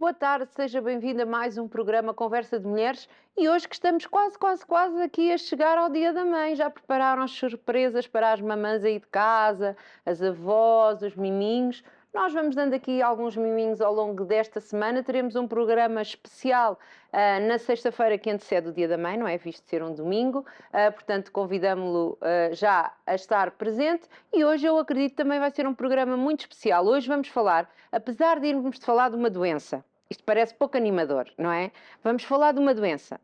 boa tarde, seja bem-vinda a mais um programa Conversa de Mulheres e hoje que estamos quase aqui a chegar ao Dia da Mãe. Já prepararam as surpresas para as mamãs aí de casa, as avós, os miminhos? Nós vamos dando aqui alguns miminhos ao longo desta semana. Teremos um programa especial na sexta-feira que antecede o Dia da Mãe, não é visto ser um domingo, portanto convidamo-lo já a estar presente e hoje eu acredito também vai ser um programa muito especial. Hoje vamos falar, apesar de irmos falar de uma doença, isto parece pouco animador, não é? Vamos falar de uma doença,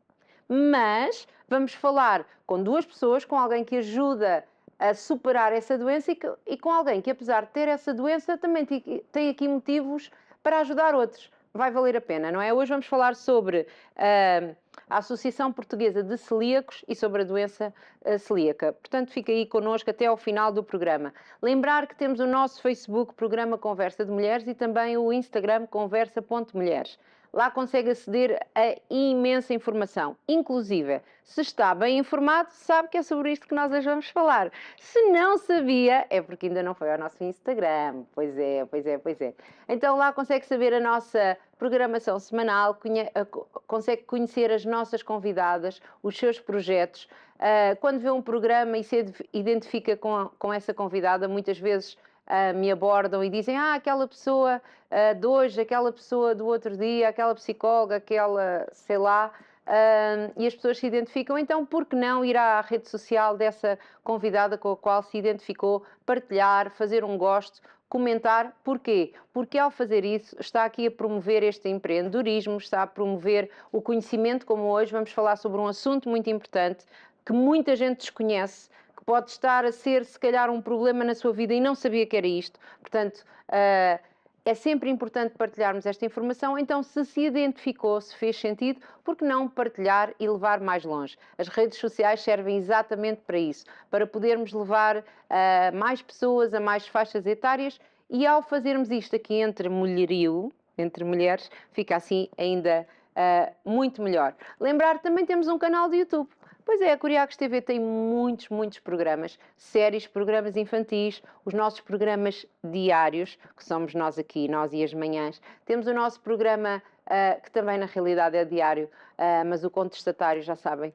mas vamos falar com duas pessoas, com alguém que ajuda a superar essa doença e com alguém que, apesar de ter essa doença, também tem aqui motivos para ajudar outros. Vai valer a pena, não é? Hoje vamos falar sobre a Associação Portuguesa de Celíacos e sobre a doença celíaca. Portanto, fica aí connosco até ao final do programa. Lembrar que temos o nosso Facebook, Programa Conversa de Mulheres, e também o Instagram, conversa.mulheres. Lá consegue aceder a imensa informação. Inclusive, se está bem informado, sabe que é sobre isto que nós hoje vamos falar. Se não sabia, é porque ainda não foi ao nosso Instagram. Pois é. Então lá consegue saber a nossa programação semanal, consegue conhecer as nossas convidadas, os seus projetos. Quando vê um programa e se identifica com essa convidada, muitas vezes me abordam e dizem aquela pessoa de hoje, aquela pessoa do outro dia, aquela psicóloga, aquela, sei lá, e as pessoas se identificam. Então, por que não ir à rede social dessa convidada com a qual se identificou, partilhar, fazer um gosto, comentar? Porquê? Porque ao fazer isso está aqui a promover este empreendedorismo, está a promover o conhecimento, como hoje vamos falar sobre um assunto muito importante que muita gente desconhece, que pode estar a ser, se calhar, um problema na sua vida e não sabia que era isto. Portanto, é sempre importante partilharmos esta informação. Então, se identificou, se fez sentido, por que não partilhar e levar mais longe? As redes sociais servem exatamente para isso, para podermos levar mais pessoas, a mais faixas etárias, e ao fazermos isto aqui entre mulherio, entre mulheres, fica assim ainda muito melhor. Lembrar que também temos um canal de YouTube. Pois é, a Curiacos TV tem muitos programas, séries, programas infantis, os nossos programas diários, que somos nós aqui, nós e as manhãs. Temos o nosso programa, que também na realidade é diário, mas o contestatário, já sabem,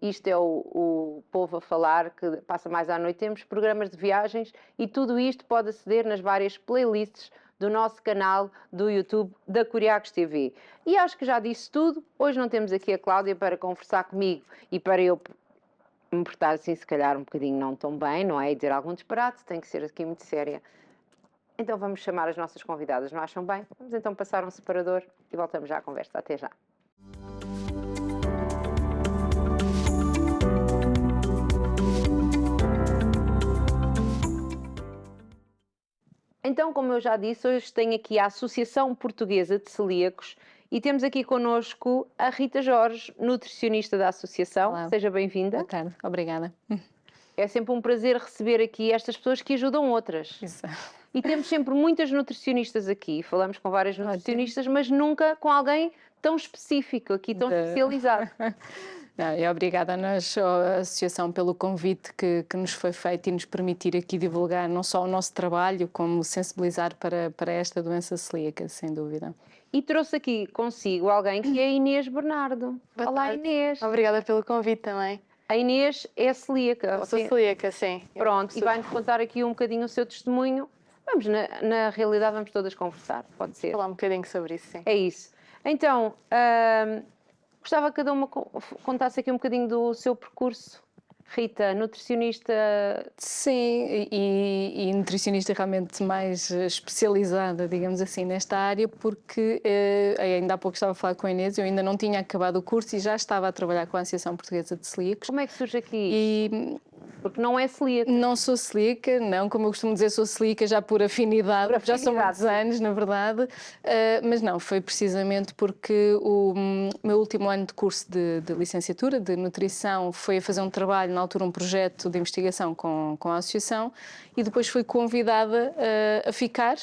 isto é o povo a falar, que passa mais à noite. Temos programas de viagens e tudo isto pode aceder nas várias playlists do nosso canal do YouTube da Curiacos TV. E acho que já disse tudo. Hoje não temos aqui a Cláudia para conversar comigo e para eu me portar assim, se calhar um bocadinho não tão bem, não é? E dizer algum disparate, tem que ser aqui muito séria. Então vamos chamar as nossas convidadas, não acham bem? Vamos então passar um separador e voltamos já à conversa. Até já. Então, como eu já disse, hoje tenho aqui a Associação Portuguesa de Celíacos e temos aqui connosco a Rita Jorge, nutricionista da Associação. Olá. Seja bem-vinda. Boa tarde, obrigada. É sempre um prazer receber aqui estas pessoas que ajudam outras. Isso. E temos sempre muitas nutricionistas aqui, falamos com várias nutricionistas, mas nunca com alguém tão específico, aqui tão especializado. Não, e obrigada à Associação pelo convite que nos foi feito e nos permitir aqui divulgar não só o nosso trabalho, como sensibilizar para esta doença celíaca, sem dúvida. E trouxe aqui consigo alguém que é a Inês Bernardo. Olá, Inês. Obrigada pelo convite também. A Inês é celíaca. Eu sou celíaca, sim. Pronto, e vai-nos contar aqui um bocadinho o seu testemunho. Vamos, na realidade, vamos todas conversar, pode ser? Falar um bocadinho sobre isso, sim. É isso. Então, gostava que cada uma contasse aqui um bocadinho do seu percurso. Rita, nutricionista... Sim, e nutricionista realmente mais especializada, digamos assim, nesta área, porque ainda há pouco estava a falar com a Inês, eu ainda não tinha acabado o curso e já estava a trabalhar com a Associação Portuguesa de Celíacos. Como é que surge aqui? Porque não é celíaca. Não sou celíaca, não, como eu costumo dizer, sou celíaca já por afinidade, já são muitos anos, na verdade, mas não, foi precisamente porque o meu último ano de curso de licenciatura de nutrição foi a fazer um trabalho, na altura um projeto de investigação com a associação, e depois fui convidada a ficar.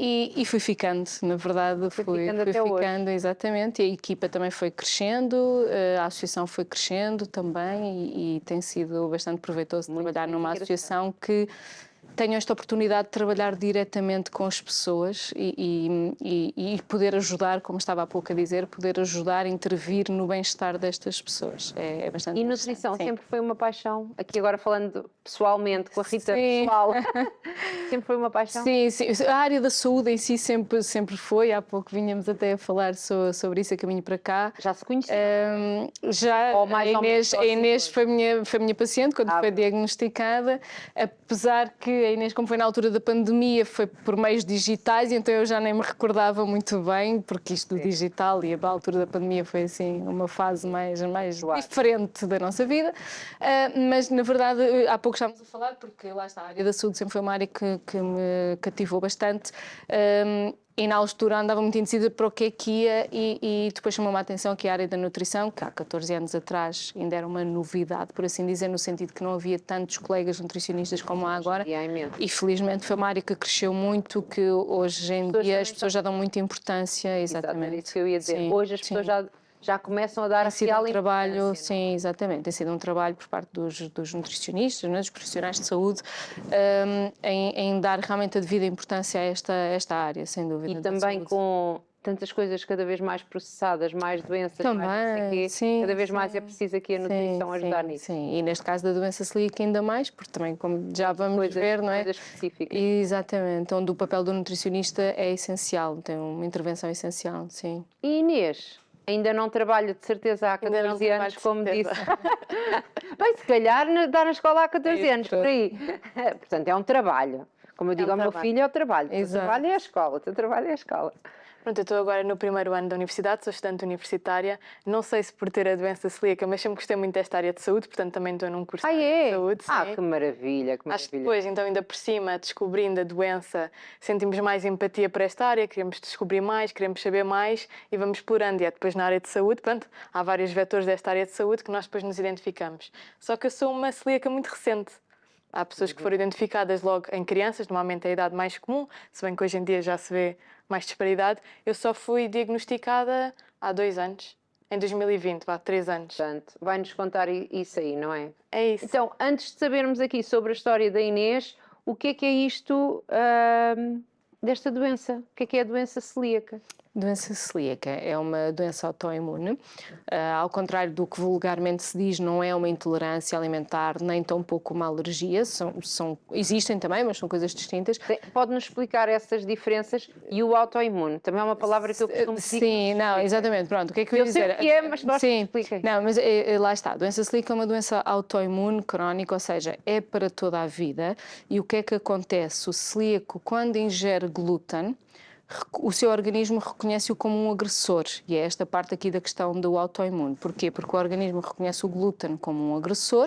E fui ficando, na verdade, fui ficando exatamente, e a equipa também foi crescendo, a associação foi crescendo também e tem sido bastante proveitoso trabalhar numa associação que tenho esta oportunidade de trabalhar diretamente com as pessoas e poder ajudar, como estava há pouco a dizer, poder ajudar, intervir no bem-estar destas pessoas. É bastante E nutrição sim. sempre foi uma paixão? Aqui agora falando pessoalmente, com a Rita Sim. pessoal, sempre foi uma paixão? Sim, sim. A área da saúde em si sempre foi. Há pouco vinhamos até a falar sobre isso a caminho para cá. Já se conhecia? Já Ou mais ou menos a Inês foi minha paciente quando foi bom. diagnosticada, apesar que a Inês, como foi na altura da pandemia, foi por meios digitais, então eu já nem me recordava muito bem, porque isto do digital e a altura da pandemia foi assim uma fase mais diferente da nossa vida. Mas na verdade, há pouco estávamos a falar, porque lá está, a área da saúde sempre foi uma área que me cativou bastante. E na altura andava muito indecisa para o que é que ia e depois chamou-me a atenção que a área da nutrição, que há 14 anos atrás ainda era uma novidade, por assim dizer, no sentido que não havia tantos colegas nutricionistas como há agora. E felizmente foi uma área que cresceu muito, que hoje em dia as pessoas já dão muita importância. Exatamente. É isso que eu ia dizer. Sim, Hoje as pessoas já começam a dar a sido real um trabalho, importância, sim, exatamente. Tem sido um trabalho por parte dos nutricionistas, dos profissionais de saúde, em dar realmente a devida importância a esta área, sem dúvida. E também com tantas coisas cada vez mais processadas, mais doenças, também, mais não sei quê, sim, cada vez mais é preciso aqui a nutrição ajudar nisso. Sim, e neste caso da doença celíaca ainda mais, porque também, como já vamos ver, não é? Coisas específicas. Exatamente, onde o papel do nutricionista é essencial, tem uma intervenção essencial, sim. E Inês? Ainda não trabalha, de certeza, há 14 anos, como disse. Bem, se calhar está na escola há 14 anos, por aí. Portanto, é um trabalho. Como eu digo ao meu filho, é o trabalho. O teu trabalho é a escola, o teu trabalho é a escola. Pronto, eu estou agora no primeiro ano da universidade, sou estudante universitária. Não sei se por ter a doença celíaca, mas sempre gostei muito desta área de saúde, portanto também estou num curso de saúde. Sim. Que maravilha, que maravilha. Acho que depois, então, ainda por cima, descobrindo a doença, sentimos mais empatia por esta área, queremos descobrir mais, queremos saber mais e vamos explorando. E é depois na área de saúde, pronto, há vários vetores desta área de saúde que nós depois nos identificamos. Só que eu sou uma celíaca muito recente. Há pessoas que foram identificadas logo em crianças, normalmente é a idade mais comum, se bem que hoje em dia já se vê mais disparidade. Eu só fui diagnosticada há 2 anos, em 2020, há 3 anos. Portanto, vai-nos contar isso aí, não é? É isso. Então, antes de sabermos aqui sobre a história da Inês, o que é isto desta doença? O que é a doença celíaca? Doença celíaca é uma doença autoimune. Ao contrário do que vulgarmente se diz, não é uma intolerância alimentar, nem tão pouco uma alergia. Existem também, mas são coisas distintas. Pode-nos explicar essas diferenças? E o autoimune? Também é uma palavra que eu costumo dizer. Sim, não, exatamente. Pronto, o que é que eu ia dizer? Eu sei o que é, mas gosto de explicar. Não, mas lá está. A doença celíaca é uma doença autoimune crónica, ou seja, é para toda a vida. E o que é que acontece? O celíaco, quando ingere glúten, o seu organismo reconhece-o como um agressor, e é esta parte aqui da questão do autoimune. Porquê? Porque o organismo reconhece o glúten como um agressor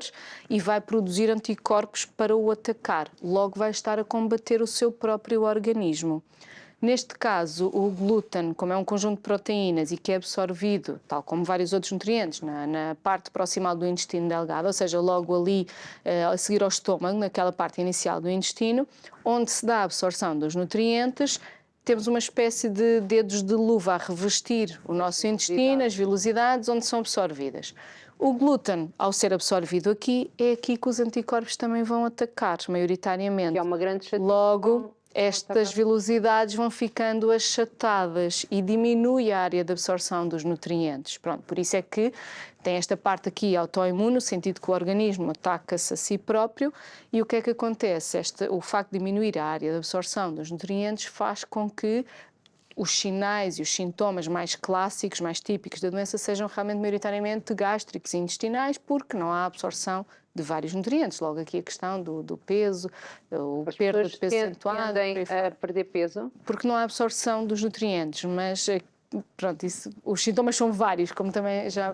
e vai produzir anticorpos para o atacar. Logo vai estar a combater o seu próprio organismo. Neste caso, o glúten, como é um conjunto de proteínas e que é absorvido, tal como vários outros nutrientes, na parte proximal do intestino delgado, ou seja, logo ali a seguir ao estômago, naquela parte inicial do intestino, onde se dá a absorção dos nutrientes, temos uma espécie de dedos de luva a revestir o nosso intestino, as vilosidades onde são absorvidas. O glúten, ao ser absorvido aqui, é aqui que os anticorpos também vão atacar, maioritariamente. Que é uma grande chatice. Logo, estas vilosidades vão ficando achatadas e diminui a área de absorção dos nutrientes. Pronto, por isso é que tem esta parte aqui autoimune, no sentido que o organismo ataca-se a si próprio, e o que é que acontece? O facto de diminuir a área de absorção dos nutrientes faz com que os sinais e os sintomas mais clássicos, mais típicos da doença sejam realmente maioritariamente gástricos e intestinais, porque não há absorção de vários nutrientes. Logo aqui a questão do peso, o perda de peso acentuado. Tendem a perder peso? Porque não há absorção dos nutrientes, mas pronto, os sintomas são vários, como também já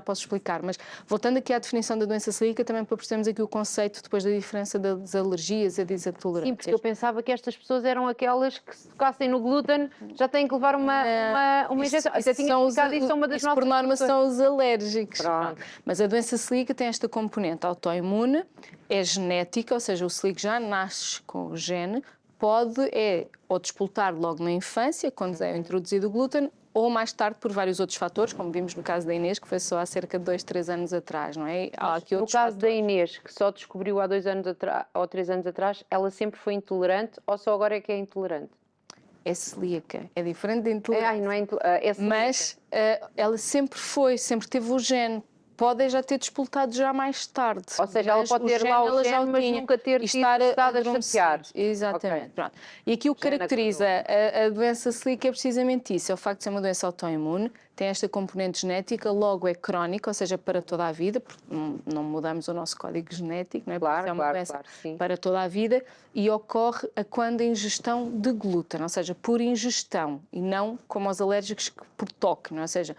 posso explicar, mas voltando aqui à definição da doença celíaca, também para percebermos aqui o conceito depois da diferença das alergias e das intolerâncias. Sim, porque eu pensava que estas pessoas eram aquelas que se tocassem no glúten já têm que levar uma injeção. Isso uma das nossas por norma são os alérgicos. Pronto. Mas a doença celíaca tem esta componente autoimune, é genética, ou seja, o celíaco já nasce com o gene, pode ou despoltar logo na infância, quando é introduzido o glúten, ou mais tarde por vários outros fatores, como vimos no caso da Inês, que foi só há cerca de 2, 3 anos atrás, não é? Há aqui No outros caso da fatores. Inês, que só descobriu há 2 anos atrás, ou 3 anos atrás, ela sempre foi intolerante ou só agora é que é intolerante? É celíaca, é diferente da intolerância. Ai, não é é celíaca. Mas ela sempre teve o gene. Pode já ter despoltado já mais tarde. Ou seja, ela mas pode ter lá o ela já gene, mas tinha. nunca ter E tido estar estado a adormecido. chatear. Exatamente. Ok. Pronto. E aqui o que Gene caracteriza a doença celíaca é precisamente isso. É o facto de ser uma doença autoimune, tem esta componente genética, logo é crónica, ou seja, para toda a vida, porque não mudamos o nosso código genético, não é? Porque é uma doença sim. para toda a vida e ocorre quando a ingestão de glúten, ou seja, por ingestão e não como os alérgicos por toque, não é? Ou seja,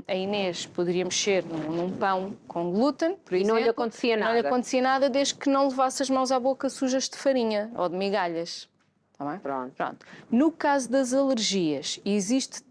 a Inês poderia mexer num pão com glúten, por exemplo, não lhe acontecia não lhe nada. acontecia nada desde que não levasse as mãos à boca sujas de farinha ou de migalhas. Tá bem? Pronto. No caso das alergias, existe,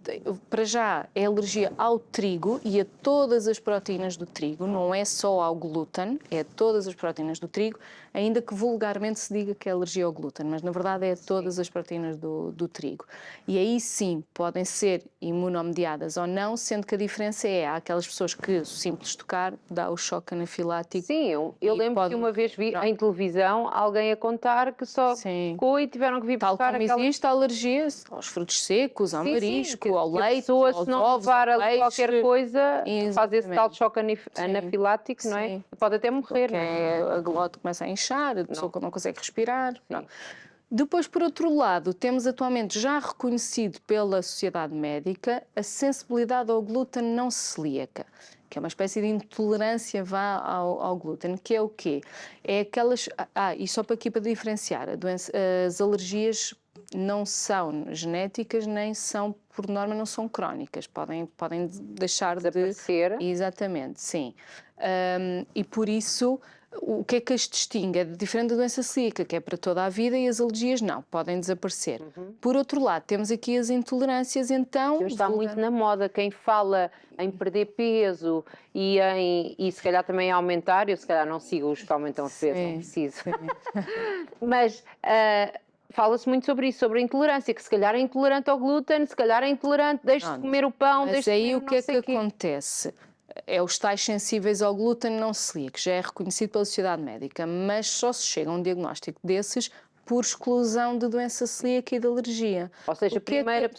para já, é alergia ao trigo e a todas as proteínas do trigo, não é só ao glúten, é a todas as proteínas do trigo, ainda que vulgarmente se diga que é alergia ao glúten, mas na verdade é a todas as proteínas do trigo. E aí sim, podem ser imunomediadas ou não, sendo que a diferença há aquelas pessoas que o simples tocar dá o choque anafilático. Sim, eu lembro que uma vez vi em televisão alguém a contar que só tocou e tiveram que vir Tal buscar como aquela... existe a alergia aos frutos secos, ao marisco, ao leite, pessoa, aos se não ovos, levar ao ali qualquer peixe. coisa, faz esse tal Exatamente. choque anafilático, não é? Sim. Pode até morrer, Porque não é? a glote começa a inchar, a pessoa não consegue respirar. Não. Depois, por outro lado, temos atualmente já reconhecido pela Sociedade Médica a sensibilidade ao glúten não celíaca, que é uma espécie de intolerância ao glúten, que é o quê? É aquelas... e só para aqui para diferenciar, as alergias não são genéticas, nem são, por norma, não são crónicas. Podem deixar Desaparecer. Exatamente, sim. E por isso, o que é que as distingue? É diferente da doença celíaca, que é para toda a vida, e as alergias não, podem desaparecer. Por outro lado, temos aqui as intolerâncias, então... Hoje está muito na moda, quem fala em perder peso e se calhar também aumentar, eu se calhar não sigo os que aumentam de peso, não preciso. Mas fala-se muito sobre isso, sobre a intolerância, que se calhar é intolerante ao glúten, se calhar é intolerante, deixe de comer o pão, Mas deixe de aí comer o que é que acontece? É os tais sensíveis ao glúten não celíacos, já é reconhecido pela Sociedade Médica, mas só se chega a um diagnóstico desses por exclusão de doença celíaca e de alergia. Ou seja, primeiro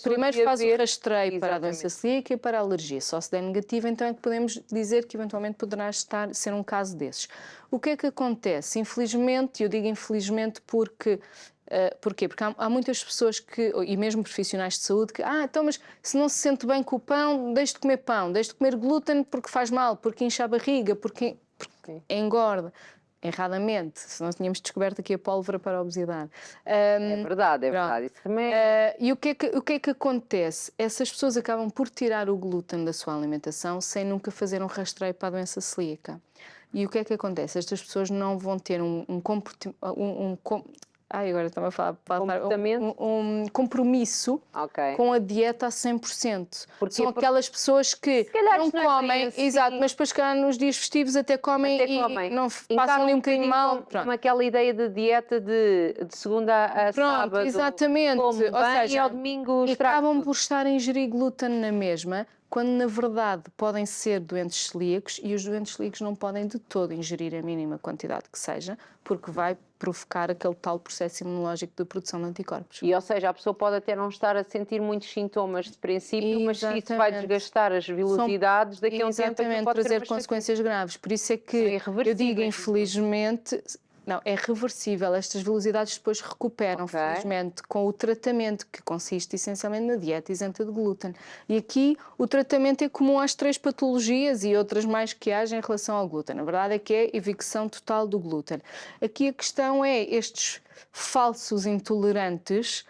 faz o rastreio para a doença celíaca e para a alergia. Só se der negativo, então é que podemos dizer que eventualmente poderá ser um caso desses. O que é que acontece? Infelizmente, eu digo infelizmente porque... Porquê? Porque há muitas pessoas e mesmo profissionais de saúde, que então, mas se não se sente bem com o pão, deixe de comer pão, deixe de comer glúten porque faz mal, porque incha a barriga, porque engorda. Erradamente, se nós tínhamos descoberto aqui a pólvora para a obesidade. É verdade, isso também E o que é que acontece? Essas pessoas acabam por tirar o glúten da sua alimentação sem nunca fazer um rastreio para a doença celíaca. E o que é que acontece? Estas pessoas não vão ter um compromisso com a dieta a 100%. São aquelas pessoas que não comem, exato, mas depois nos dias festivos até comem e não passam ali um bocadinho mal. Como aquela ideia de dieta de segunda a sábado. Exatamente. Ou seja, e ao domingo acabam por estar a ingerir glúten na mesma, quando na verdade podem ser doentes celíacos e os doentes celíacos não podem de todo ingerir a mínima quantidade que seja, porque vai provocar aquele tal processo imunológico de produção de anticorpos. E, ou seja, a pessoa pode até não estar a sentir muitos sintomas de princípio, mas se isso vai desgastar as velocidades, daqui a um tempo pode trazer consequências graves. Por isso é que eu digo, infelizmente... Não, é reversível. Estas velocidades depois recuperam, felizmente, com o tratamento, que consiste essencialmente na dieta isenta de glúten. E aqui o tratamento é comum às 3 patologias e outras mais que haja em relação ao glúten. A verdade é que é evicção total do glúten. Aqui a questão é estes falsos intolerantes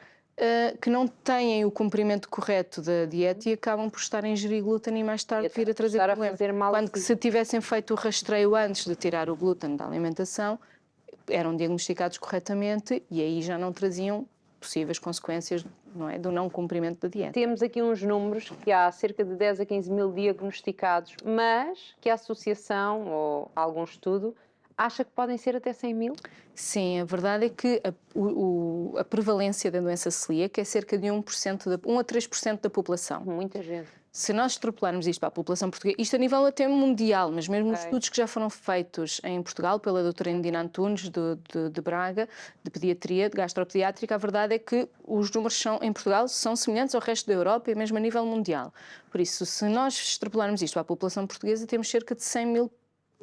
que não têm o cumprimento correto da dieta e acabam por estar a ingerir glúten e mais tarde vir a trazer problemas. Quando que se tivessem feito o rastreio antes de tirar o glúten da alimentação, eram diagnosticados corretamente e aí já não traziam possíveis consequências, não é, do não cumprimento da dieta. Temos aqui uns números que há cerca de 10 a 15 mil diagnosticados, mas que a associação ou algum estudo acha que podem ser até 100 mil? Sim, a verdade é que a prevalência da doença celíaca é cerca de 1 a 3% da população. Muita gente. Se nós extrapolarmos isto para a população portuguesa, isto a nível até mundial, mas mesmo os Ok. estudos que já foram feitos em Portugal pela doutora Indina Antunes, de Braga, de pediatria, de gastropediátrica, a verdade é que os números em Portugal são semelhantes ao resto da Europa e mesmo a nível mundial. Por isso, se nós extrapolarmos isto para a população portuguesa, temos cerca de 100 mil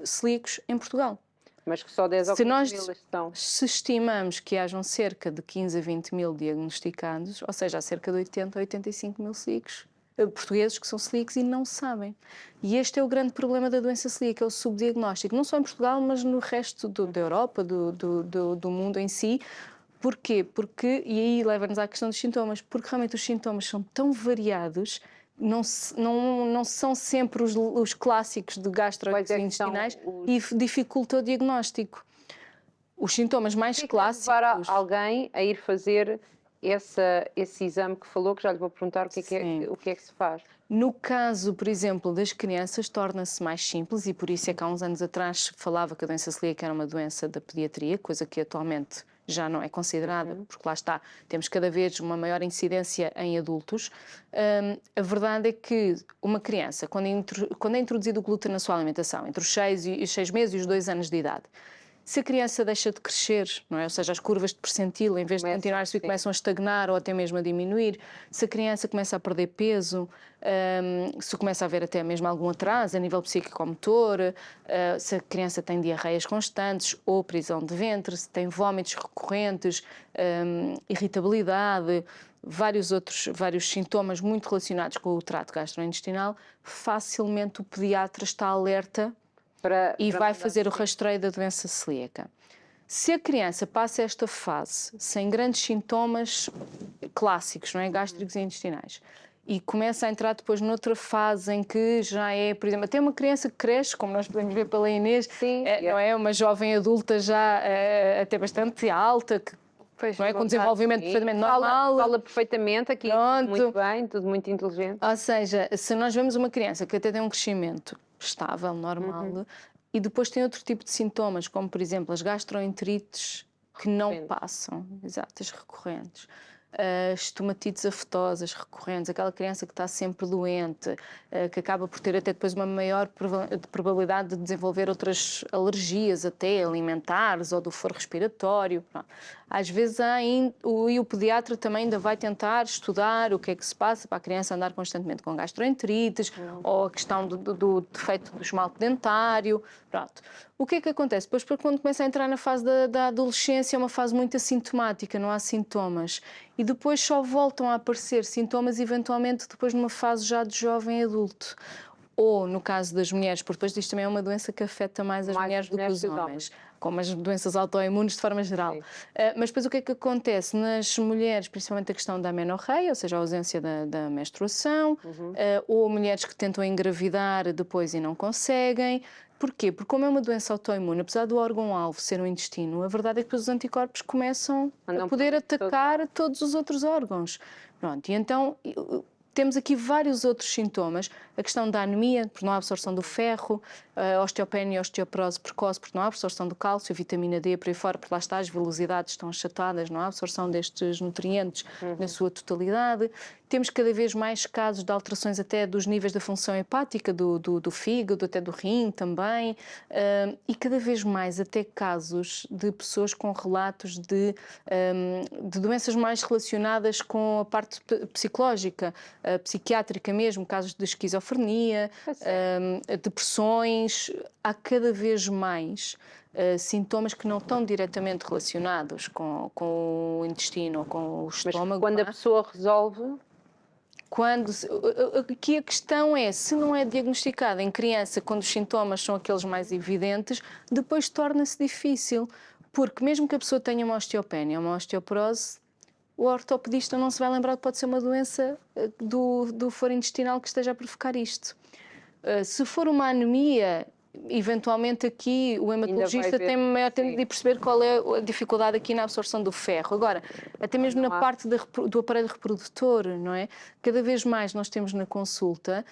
celíacos em Portugal. Mas que só 10 ou Se 15 nós mil estão. se estimamos que hajam cerca de 15 a 20 mil diagnosticados, ou seja, há cerca de 80 a 85 mil celíacos, portugueses que são celíacos e não sabem. E este é o grande problema da doença celíaca, é o subdiagnóstico, não só em Portugal, mas no resto da Europa, do mundo em si. Porquê? Porque, e aí leva-nos à questão dos sintomas, porque realmente os sintomas são tão variados, não são sempre os clássicos de gastrointestinais e dificulta o diagnóstico. Os sintomas mais clássicos... Levar alguém a ir fazer esse exame que falou, que já lhe vou perguntar o que é que se faz. No caso, por exemplo, das crianças, torna-se mais simples e por isso é que há uns anos atrás falava que a doença celíaca era uma doença da pediatria, coisa que atualmente já não é considerada, porque lá está, temos cada vez uma maior incidência em adultos. A verdade é que uma criança, quando é introduzido o glúten na sua alimentação, entre os 6 meses e os 2 anos de idade, se a criança deixa de crescer, não é? Ou seja, as curvas de percentil, em vez de continuar a subir, começam a estagnar ou até mesmo a diminuir. Se a criança começa a perder peso, se começa a haver até mesmo algum atraso a nível psíquico-motor, se a criança tem diarreias constantes ou prisão de ventre, se tem vômitos recorrentes, irritabilidade, vários sintomas muito relacionados com o trato gastrointestinal, facilmente o pediatra está alerta e vai fazer o rastreio da doença celíaca. Se a criança passa esta fase sem grandes sintomas clássicos, não é, gástricos e intestinais, e começa a entrar depois noutra fase em que já é, por exemplo, até uma criança que cresce, como nós podemos ver pela Inês, não é, uma jovem adulta já até bastante alta, não é, com desenvolvimento perfeitamente normal. Fala perfeitamente aqui, muito bem, tudo muito inteligente. Ou seja, se nós vemos uma criança que até tem um crescimento estável, normal, e depois tem outro tipo de sintomas, como por exemplo as gastroenterites que não passam, exato, as recorrentes, estomatites afetosas recorrentes, aquela criança que está sempre doente, que acaba por ter até depois uma maior probabilidade de desenvolver outras alergias até alimentares ou do foro respiratório. Pronto. Às vezes o pediatra também ainda vai tentar estudar o que é que se passa para a criança andar constantemente com gastroenterites ou a questão do defeito do esmalte dentário. Pronto. O que é que acontece? Depois, quando começa a entrar na fase da adolescência, é uma fase muito assintomática, não há sintomas. E depois só voltam a aparecer sintomas, eventualmente, depois numa fase já de jovem adulto. Ou, no caso das mulheres, porque depois isto também é uma doença que afeta mais as mulheres do que os homens, como as doenças autoimunes de forma geral. Mas depois o que é que acontece? Nas mulheres, principalmente a questão da amenorreia, ou seja, a ausência da menstruação, ou mulheres que tentam engravidar depois e não conseguem. Porquê? Porque como é uma doença autoimune, apesar do órgão-alvo ser o intestino, a verdade é que depois os anticorpos começam a poder atacar todos os outros órgãos. Pronto, e então temos aqui vários outros sintomas, a questão da anemia, por não há absorção do ferro, a osteopenia e osteoporose precoce, porque não há absorção do cálcio, a vitamina D, por aí fora, porque lá está, as velocidades estão achatadas, não há absorção destes nutrientes na sua totalidade. Temos cada vez mais casos de alterações até dos níveis da função hepática, do fígado, até do rim também, e cada vez mais até casos de pessoas com relatos de doenças mais relacionadas com a parte psicológica, psiquiátrica mesmo, casos de esquizofrenia, depressões. Há cada vez mais sintomas que não estão diretamente relacionados com o intestino ou com o estômago. Mas quando a pessoa resolve... Aqui a questão é, se não é diagnosticada em criança, quando os sintomas são aqueles mais evidentes, depois torna-se difícil, porque mesmo que a pessoa tenha uma osteopenia, uma osteoporose, o ortopedista não se vai lembrar que pode ser uma doença do foro intestinal que esteja a provocar isto. Se for uma anemia, eventualmente aqui o hematologista tem maior tempo de perceber qual é a dificuldade aqui na absorção do ferro. Agora, até mesmo na parte do aparelho reprodutor, não é? Cada vez mais nós temos na consulta,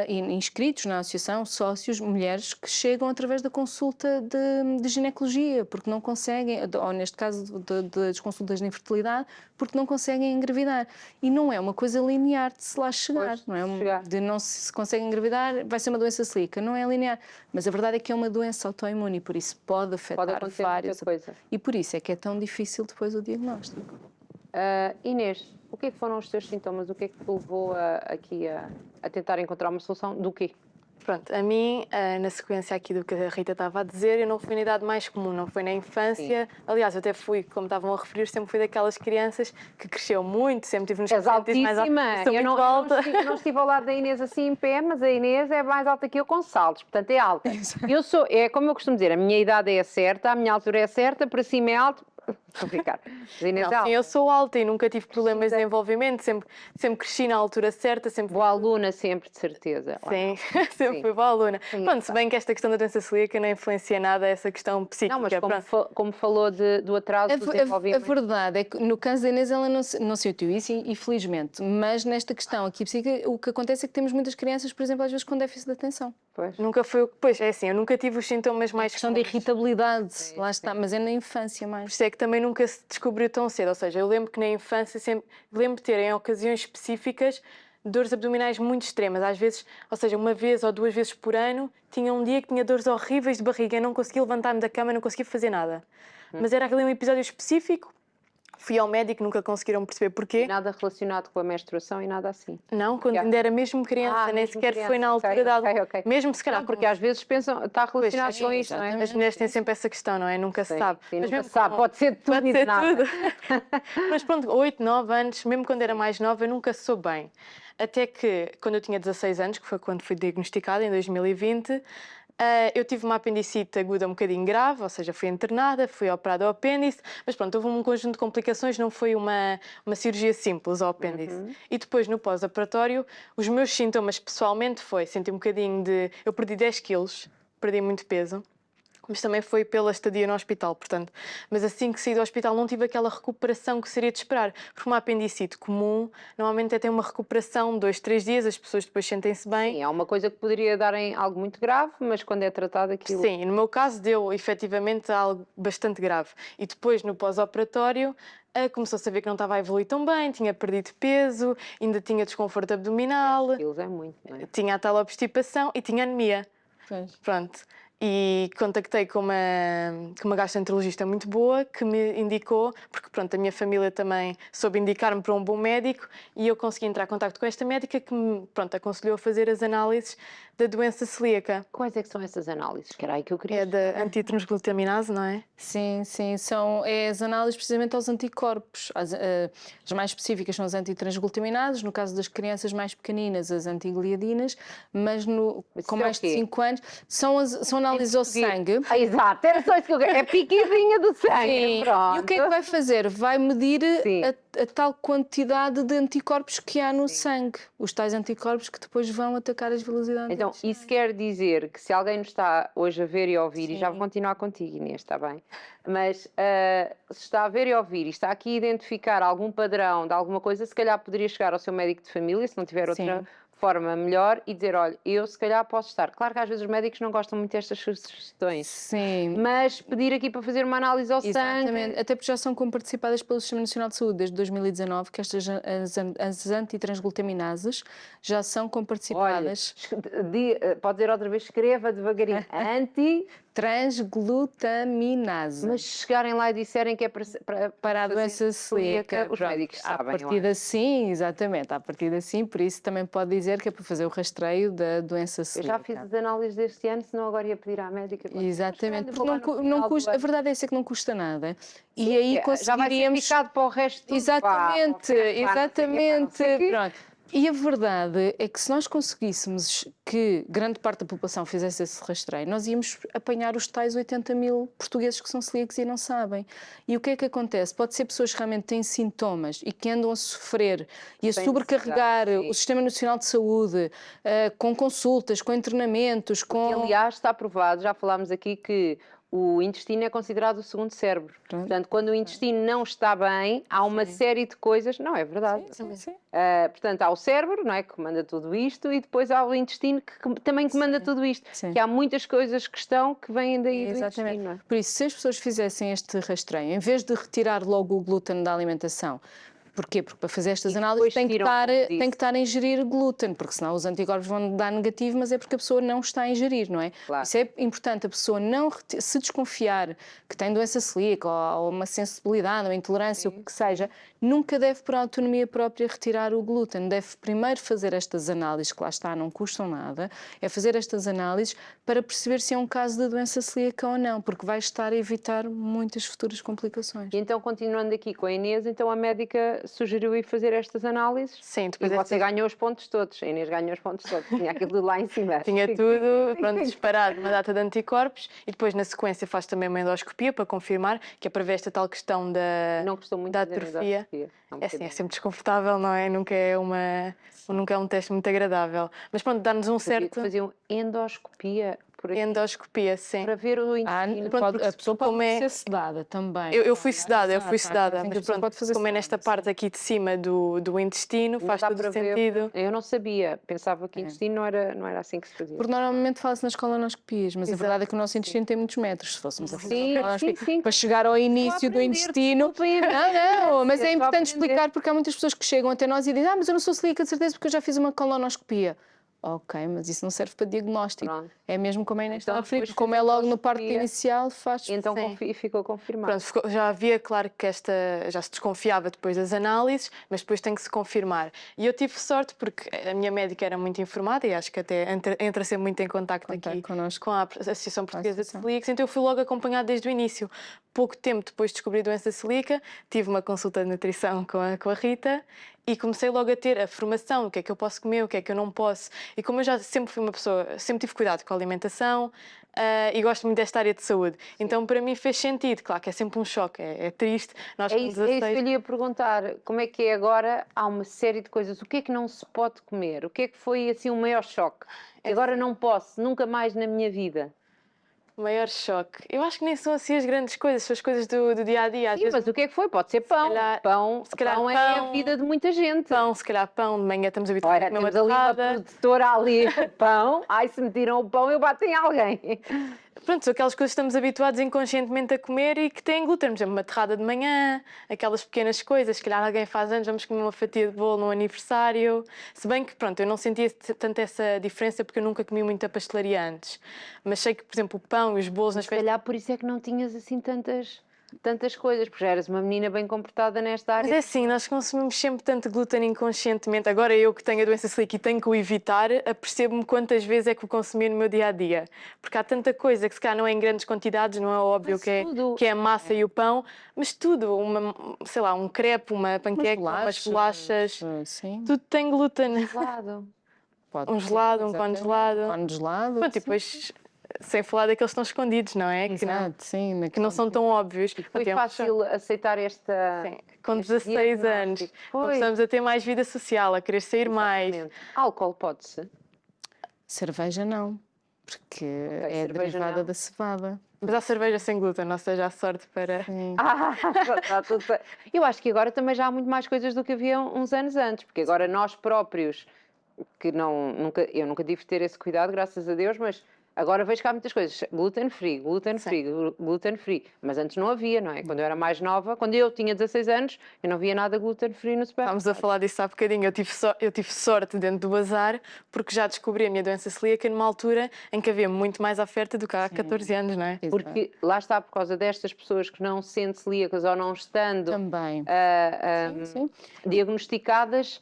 inscritos na associação, sócios, mulheres que chegam através da consulta de ginecologia, porque não conseguem, ou neste caso das consultas de infertilidade, porque não conseguem engravidar. E não é uma coisa linear de se lá chegar, não é? De não se consegue engravidar, vai ser uma doença celíaca, não é linear. Mas a verdade é que é uma doença autoimune e por isso pode afetar várias coisas. E por isso é que é tão difícil depois o diagnóstico. Inês, o que é que foram os teus sintomas? O que é que te levou a tentar encontrar uma solução? Do quê? Pronto, a mim, na sequência aqui do que a Rita estava a dizer, eu não fui na idade mais comum, não foi na infância. Sim. Aliás, eu até fui, como estavam a referir, sempre fui daquelas crianças que cresceu muito, sempre tive nos percentis mais alta. Eu não estive ao lado da Inês assim em pé, mas a Inês é mais alta que eu com saltos, portanto é alta. É como eu costumo dizer, a minha idade é certa, a minha altura é certa, para cima é alto. Estou a brincar. Sim, eu sou alta e nunca tive problemas de desenvolvimento, sempre cresci na altura certa, sempre... Boa aluna sempre, de certeza. Sim, sempre fui boa aluna. Sim, pronto, se bem que esta questão da doença celíaca não influencia nada essa questão psíquica. Não, mas como falou do atraso do desenvolvimento... A verdade é que no caso da Inês ela não sentiu isso, infelizmente, mas nesta questão aqui psíquica, o que acontece é que temos muitas crianças, por exemplo, às vezes com déficit de atenção. Pois, é assim, eu nunca tive os sintomas mais... Questão de irritabilidade, lá está, mas é na infância mais. Por isso é que também nunca se descobriu tão cedo, ou seja, eu lembro que na infância lembro de ter em ocasiões específicas dores abdominais muito extremas, às vezes, ou seja, uma vez ou duas vezes por ano, tinha um dia que tinha dores horríveis de barriga, eu não conseguia levantar-me da cama, não conseguia fazer nada. Mas era aquele um episódio específico. Fui ao médico, nunca conseguiram perceber porquê. Nada relacionado com a menstruação e nada assim? Não, quando ainda era mesmo criança, nem sequer foi na altura da... Okay. Mesmo se calhar... Não, porque às vezes pensam, está relacionado com isto, não é? As mulheres têm sempre essa questão, não é? Nunca se sabe. Sim, nunca se sabe, pode ser tudo pode ser tudo. Mas pronto, 8, 9 anos, mesmo quando era mais nova, eu nunca soube bem. Até que, quando eu tinha 16 anos, que foi quando fui diagnosticada, em 2020... eu tive uma apendicite aguda um bocadinho grave, ou seja, fui internada, fui operada ao apêndice, mas pronto, houve um conjunto de complicações, não foi uma cirurgia simples ao apêndice. E depois, no pós-operatório, os meus sintomas pessoalmente senti um bocadinho de... Eu perdi 10 quilos, perdi muito peso, mas também foi pela estadia no hospital, portanto. Mas assim que saí do hospital não tive aquela recuperação que seria de esperar, porque uma apendicite comum normalmente tem uma recuperação de 2, 3 dias, as pessoas depois sentem-se bem. Sim, é uma coisa que poderia dar em algo muito grave, mas quando é tratado aquilo... Sim, no meu caso deu efetivamente algo bastante grave. E depois no pós-operatório começou a saber que não estava a evoluir tão bem, tinha perdido peso, ainda tinha desconforto abdominal. 10 quilos é muito, não é? Tinha a tal obstipação e tinha anemia. Pois. Pronto. E contactei com uma gastroenterologista muito boa que me indicou, porque pronto, a minha família também soube indicar-me para um bom médico e eu consegui entrar em contacto com esta médica que me aconselhou a fazer as análises da doença celíaca. Quais é que são essas análises? Que era aí que eu queria... É da antitransglutaminase, não é? Sim, são as análises precisamente aos anticorpos. As mais específicas são as antitransglutaminases, no caso das crianças mais pequeninas, as antigliadinas, mas com mais de 5 anos são análises ao sangue. Exato, era só isso que eu queria. É piquidinha do sangue. Sim. Pronto. E o que é que vai fazer? Vai medir a tal quantidade de anticorpos que há no sangue. Os tais anticorpos que depois vão atacar as velocidades. Então, isso quer dizer que se alguém nos está hoje a ver e a ouvir, e já vou continuar contigo, Inês, está bem? Mas se está a ver e a ouvir e está aqui a identificar algum padrão de alguma coisa, se calhar poderia chegar ao seu médico de família, se não tiver outra forma melhor, e dizer, olha, eu se calhar posso estar. Claro que às vezes os médicos não gostam muito destas sugestões. Sim. Mas pedir aqui para fazer uma análise ao sangue... Até porque já são participadas pelo Sistema Nacional de Saúde desde 2019, que as antitransglutaminases já são participadas. Olha, pode dizer outra vez, escreva devagarinho. Transglutaminase. Mas se chegarem lá e disserem que é para a doença celíaca, os médicos sabem. À partida sim, exatamente, à partida sim, por isso também pode dizer que é para fazer o rastreio da doença celíaca. Eu já fiz as análises deste ano, senão agora ia pedir à médica. Exatamente, porque não custa, a verdade é essa que não custa nada. E aí conseguiríamos... Já vai ser ficado para o resto do Exatamente, exatamente. Pronto. E a verdade é que se nós conseguíssemos que grande parte da população fizesse esse rastreio, nós íamos apanhar os tais 80 mil portugueses que são celíacos e não sabem. E o que é que acontece? Pode ser pessoas que realmente têm sintomas e que andam a sofrer e a sobrecarregar o Sistema Nacional de Saúde com consultas, com internamentos, com... Que, aliás, está provado, já falámos aqui que o intestino é considerado o segundo cérebro. Portanto, quando o intestino não está bem, há uma série de coisas... Não, é verdade. Sim. Portanto, há o cérebro, não é, que comanda tudo isto, e depois há o intestino que também comanda tudo isto. Sim. Que há muitas coisas que vêm daí do Exatamente. intestino. Não é? Por isso, se as pessoas fizessem este rastreio, em vez de retirar logo o glúten da alimentação, porquê? Porque para fazer estas análises tem que estar a ingerir glúten, porque senão os anticorpos vão dar negativo, mas é porque a pessoa não está a ingerir, não é? Claro. Isso é importante, a pessoa não se desconfiar que tem doença celíaca ou uma sensibilidade ou intolerância, o que seja, nunca deve por autonomia própria retirar o glúten. Deve primeiro fazer estas análises, que lá está, não custam nada, é fazer estas análises para perceber se é um caso de doença celíaca ou não, porque vai estar a evitar muitas futuras complicações. E então, continuando aqui com a Inês, então a médica sugeriu ir fazer estas análises. Sim, depois você ganhou os pontos todos. A Inês ganhou os pontos todos. Tinha aquilo tudo lá em cima. Tinha tudo, pronto, disparado, uma data de anticorpos e depois na sequência faz também uma endoscopia para confirmar, que é para ver esta tal questão Não gostou muito da de fazer atrofia. É assim, é sempre desconfortável, não é? Nunca é um teste muito agradável. Mas pronto, dá-nos um certo... Faziam endoscopia por aqui. Endoscopia, sim. Para ver o intestino. A pessoa pode como é- ser sedada também. Eu fui sedada, Assim que mas a pessoa pronto, pode fazer como é nesta sedada, parte aqui de cima do intestino, Não faz dá todo para o ver. sentido. Eu não sabia. Pensava que intestino não era assim que se fazia. Porque normalmente fala-se nas colonoscopias, mas Exato. a verdade é que o nosso intestino tem muitos metros. Se fôssemos a fazer Sim, uma colonoscopia, sim. para chegar ao início do intestino... Não, mas é importante explicar porque há muitas pessoas que chegam até nós e dizem mas eu não sou celíaca de certeza porque eu já fiz uma colonoscopia. Ok, mas isso não serve para diagnóstico. Pronto. É mesmo como a Inês estava a referir, depois como é logo no parto endoscopia. inicial, faz... Então Sim. ficou confirmado. Pronto, já havia, claro que já se desconfiava depois das análises, mas depois tem que se confirmar. E eu tive sorte porque a minha médica era muito informada e acho que até entra sempre muito em contacto aqui connosco. com a Associação Portuguesa de Celíacos, então eu fui logo acompanhada desde o início. Pouco tempo depois de descobrir a doença celíaca, tive uma consulta de nutrição com a Rita e comecei logo a ter a formação, o que é que eu posso comer, o que é que eu não posso. E como eu já sempre fui uma pessoa, sempre tive cuidado com a alimentação e gosto muito desta área de saúde, então para mim fez sentido. Claro que é sempre um choque, é triste. Nós É isso que eu lhe ia perguntar. Como é que é agora? Há uma série de coisas. O que é que não se pode comer? O que é que foi assim o maior choque? Agora não posso, nunca mais na minha vida. Maior choque. Eu acho que nem são assim as grandes coisas, são as coisas do dia a dia. Sim, mas o que é que foi? Pode ser pão. Pão é a vida de muita gente. Pão, se calhar pão, de manhã estamos habituados a comer uma temos ali uma torrada. produtora ali, pão. Ai, se me tiram o pão, eu bato em alguém. Pronto, são aquelas coisas que estamos habituados inconscientemente a comer e que têm glúten. Por exemplo, uma torrada de manhã, aquelas pequenas coisas. Se calhar alguém faz anos, vamos comer uma fatia de bolo no aniversário. Se bem que, pronto, eu não sentia tanto essa diferença porque eu nunca comi muita pastelaria antes. Mas sei que, por exemplo, o pão e os bolos nas Se calhar por isso é que não tinhas assim tantas coisas, porque já eras uma menina bem comportada nesta área. Mas é assim, nós consumimos sempre tanto glúten inconscientemente. Agora eu que tenho a doença celíaca e tenho que o evitar, apercebo-me quantas vezes é que o consumi no meu dia-a-dia. Porque há tanta coisa que se calhar não é em grandes quantidades, não é óbvio que é a massa e o pão, mas tudo, sei lá, um crepe, uma panqueca, umas bolachas, sim. tudo tem glúten. Gelado. Pode Um gelado, um pão gelado. Pão gelado. Pronto, e depois, sem falar daqueles que estão escondidos, não é? Exato, sim. Que não são tão óbvios. Foi fácil aceitar esta... Sim, com 16 anos começamos a ter mais vida social, a querer sair mais. Álcool pode-se? Cerveja não, porque é derivada da cevada. Mas há cerveja sem glúten, ou seja, há sorte para... Sim. Está tudo bem. Eu acho que agora também já há muito mais coisas do que havia uns anos antes, porque agora nós próprios, que eu nunca tive de ter esse cuidado, graças a Deus, mas agora vejo que há muitas coisas, gluten free, mas antes não havia, não é? Quando eu era mais nova, quando eu tinha 16 anos, eu não via nada gluten free no supermercado. Estávamos a falar disso há bocadinho, eu tive sorte dentro do bazar, porque já descobri a minha doença celíaca numa altura em que havia muito mais oferta do que há 14 anos, não é? Porque lá está, por causa destas pessoas que não se sentem celíacas ou não estando Também. diagnosticadas,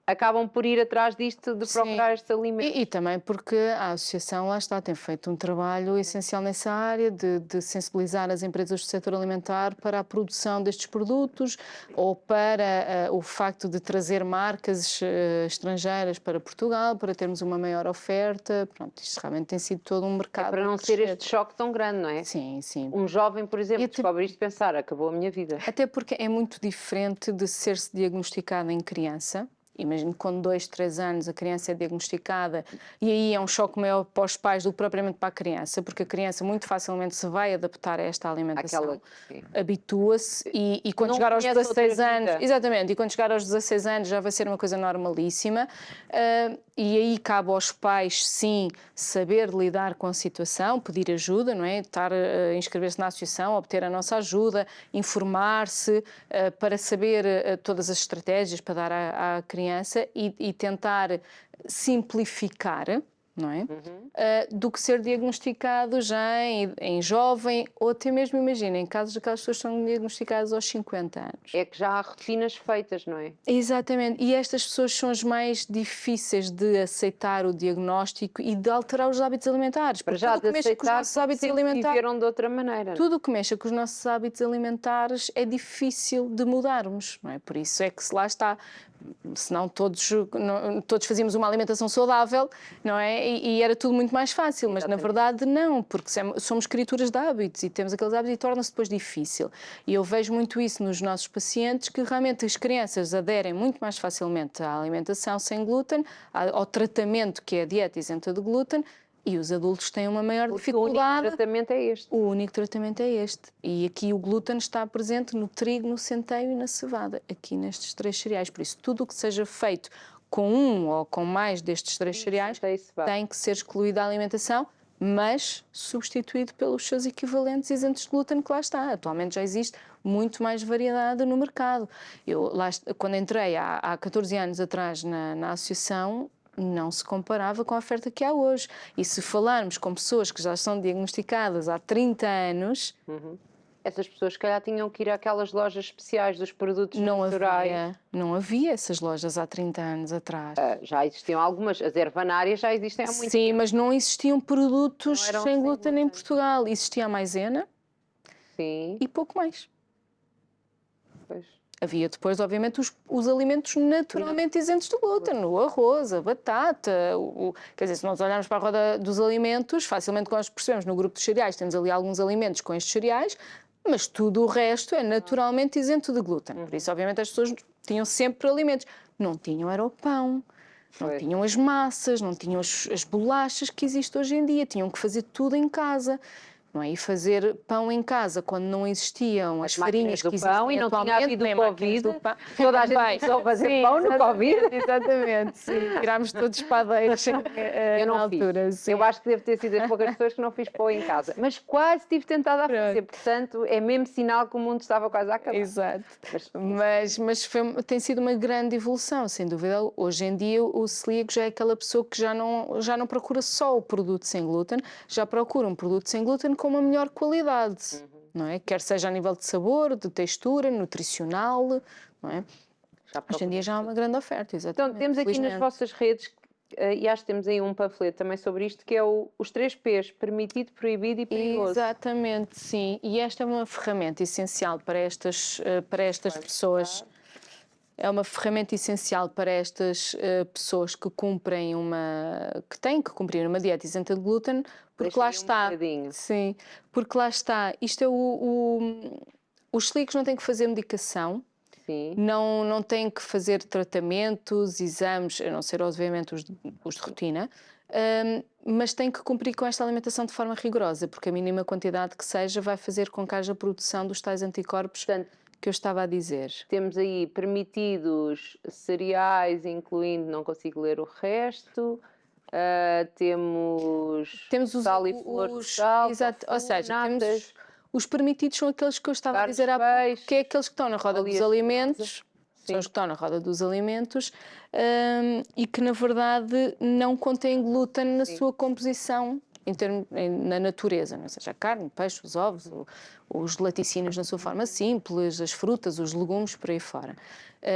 acabam por ir atrás disto de procurar estes alimentos. E também porque a associação, lá está, tem feito um trabalho essencial nessa área de sensibilizar as empresas do setor alimentar para a produção destes produtos ou para o facto de trazer marcas estrangeiras para Portugal, para termos uma maior oferta. Pronto, isto realmente tem sido todo um mercado. Para não ser este choque tão grande, não é? Sim, sim. Um jovem, por exemplo, descobre isto e pensar, acabou a minha vida. Até porque é muito diferente de ser-se diagnosticado em criança. Imagino que com 2, 3 anos a criança é diagnosticada e aí é um choque maior para os pais do que propriamente para a criança, porque a criança muito facilmente se vai adaptar a esta alimentação, habitua-se e quando chegar aos 16 anos, exatamente, e quando chegar aos 16 anos já vai ser uma coisa normalíssima, e aí cabe aos pais, sim, saber lidar com a situação, pedir ajuda, não é? Inscrever-se na associação, obter a nossa ajuda, informar-se para saber todas as estratégias para dar à criança e tentar simplificar, não é? Do que ser diagnosticado já em jovem ou até mesmo, imagina, em casos daquelas pessoas que são diagnosticadas aos 50 anos. É que já há rotinas feitas, não é? Exatamente, e estas pessoas são as mais difíceis de aceitar o diagnóstico e de alterar os hábitos alimentares. Para já de aceitar, os hábitos alimentares viveram de outra maneira. Tudo o que mexa com os nossos hábitos alimentares é difícil de mudarmos, não é? Por isso é que se lá está, senão todos fazíamos uma alimentação saudável, não é? E era tudo muito mais fácil, mas na verdade não, porque somos criaturas de hábitos e temos aqueles hábitos e torna-se depois difícil. E eu vejo muito isso nos nossos pacientes, que realmente as crianças aderem muito mais facilmente à alimentação sem glúten, ao tratamento que é a dieta isenta de glúten, e os adultos têm uma maior dificuldade. O único tratamento é este. O único tratamento é este. E aqui o glúten está presente no trigo, no centeio e na cevada, aqui nestes 3 cereais. Por isso, tudo o que seja feito com um ou com mais destes 3 cereais tem que ser excluído da alimentação, mas substituído pelos seus equivalentes isentos de glúten que lá está. Atualmente já existe muito mais variedade no mercado. Quando entrei há 14 anos atrás na associação, não se comparava com a oferta que há hoje. E se falarmos com pessoas que já são diagnosticadas há 30 anos... Essas pessoas, se calhar, tinham que ir àquelas lojas especiais dos produtos naturais. Não havia essas lojas há 30 anos atrás. Já existiam algumas, as ervanárias já existem há muito tempo. Sim, mas não existiam produtos sem glúten em Portugal. Existia a maisena e pouco mais. Pois. Havia depois, obviamente, os alimentos naturalmente isentos de glúten, o arroz, a batata, quer dizer, se nós olharmos para a roda dos alimentos, facilmente nós percebemos no grupo dos cereais, temos ali alguns alimentos com estes cereais, mas tudo o resto é naturalmente isento de glúten. Por isso, obviamente, as pessoas tinham sempre alimentos. Não tinham era o pão, não tinham as massas, não tinham as bolachas que existem hoje em dia, tinham que fazer tudo em casa. Não é? E fazer pão em casa quando não existiam as farinhas que existem pão e não tinha havido o Covid, toda a gente começou a fazer pão no Covid. Exatamente, sim. Tirámos todos padeiros eu não na altura. Fiz. Eu acho que deve ter sido as poucas pessoas que não fiz pão em casa, mas quase tive tentada a fazer, portanto é mesmo sinal que o mundo estava quase a acabar. Exato, mas tem sido uma grande evolução, sem dúvida. Hoje em dia o celíaco já é aquela pessoa que já não procura só o produto sem glúten, já procura um produto sem glúten com uma melhor qualidade, não é? Quer seja a nível de sabor, de textura, nutricional, não é? Hoje em dia já há uma grande oferta, exatamente. Então, temos aqui nas vossas redes, e acho que temos aí um panfleto também sobre isto, que é os 3 P's, permitido, proibido e perigoso. Exatamente, sim. E esta é uma ferramenta essencial para estas pessoas. É uma ferramenta essencial para estas pessoas que têm que cumprir uma dieta isenta de glúten, porque lá está. Sim, porque lá está. Isto é os celíacos não têm que fazer medicação. Sim. Não têm que fazer tratamentos, exames, a não ser obviamente os de rotina, mas têm que cumprir com esta alimentação de forma rigorosa, porque a mínima quantidade que seja vai fazer com que haja produção dos tais anticorpos. Portanto, que eu estava a dizer. Temos aí permitidos cereais, incluindo, não consigo ler o resto, temos sal e flor de sal, exato, ou seja, natas, temos os permitidos são aqueles que eu estava a dizer há pouco, que é aqueles que estão na roda dos alimentos, são os que estão na roda dos alimentos e que na verdade não contêm glúten na sua composição. Na natureza, ou seja, a carne, o peixe, os ovos, os laticínios na sua forma simples, as frutas, os legumes, por aí fora.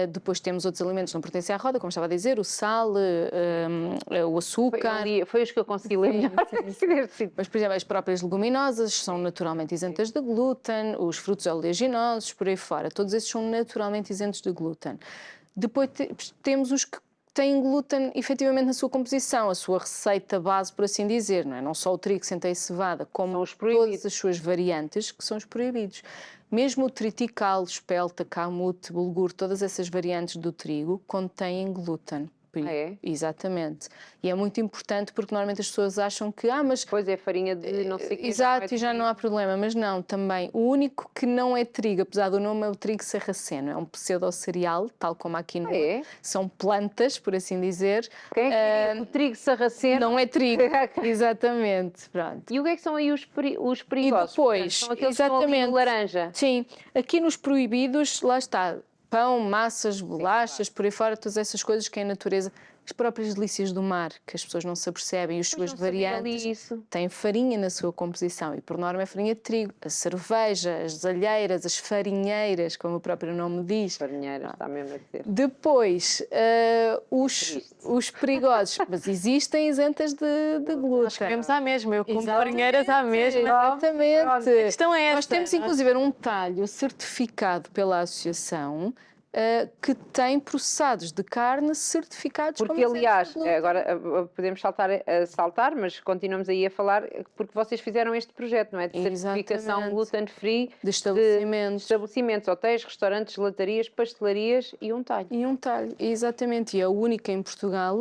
Depois temos outros alimentos que não pertencem à roda, como estava a dizer, o sal, o açúcar. Foi os que eu consegui ler melhor. Mas, por exemplo, as próprias leguminosas são naturalmente isentas de glúten, os frutos oleaginosos, por aí fora, todos esses são naturalmente isentos de glúten. Depois temos os que têm glúten efetivamente na sua composição, a sua receita base, por assim dizer, não é? Não só o trigo, centeio e cevada, como todas as suas variantes, que são os proibidos. Mesmo o triticale, espelta, camute, bulgur, todas essas variantes do trigo contêm glúten. É? Exatamente. E é muito importante porque normalmente as pessoas acham que, mas... Pois é, farinha de não sei o que. Exato, e já não há problema, mas não, também. O único que não é trigo, apesar do nome, é o trigo sarraceno. É um pseudo-cereal, tal como aqui no... São plantas, por assim dizer. Quem é que o trigo sarraceno? Não é trigo, exatamente. Pronto. E o que é que são aí os perigosos? E depois, portanto, são aqueles que estão ali no laranja. Sim, aqui nos proibidos, lá está, pão, massas, bolachas, por aí fora, todas essas coisas que é a natureza, as próprias delícias do mar, que as pessoas não se apercebem, as suas variantes, têm farinha na sua composição e por norma é farinha de trigo, a cerveja, as alheiras, as farinheiras, como o próprio nome diz. Farinheiras, está mesmo a dizer. Depois, os perigosos, mas existem isentas de glúten. Nós comemos à mesma, eu como farinheiras à mesma. Exatamente. A questão é esta. Nós temos inclusive um talho certificado pela associação que tem processados de carne certificados porque, como aliás, agora podemos saltar, mas continuamos aí a falar, porque vocês fizeram este projeto, não é? De certificação gluten-free de estabelecimentos, hotéis, restaurantes, gelatarias, pastelarias e um talho. E um talho, exatamente. E é a única em Portugal,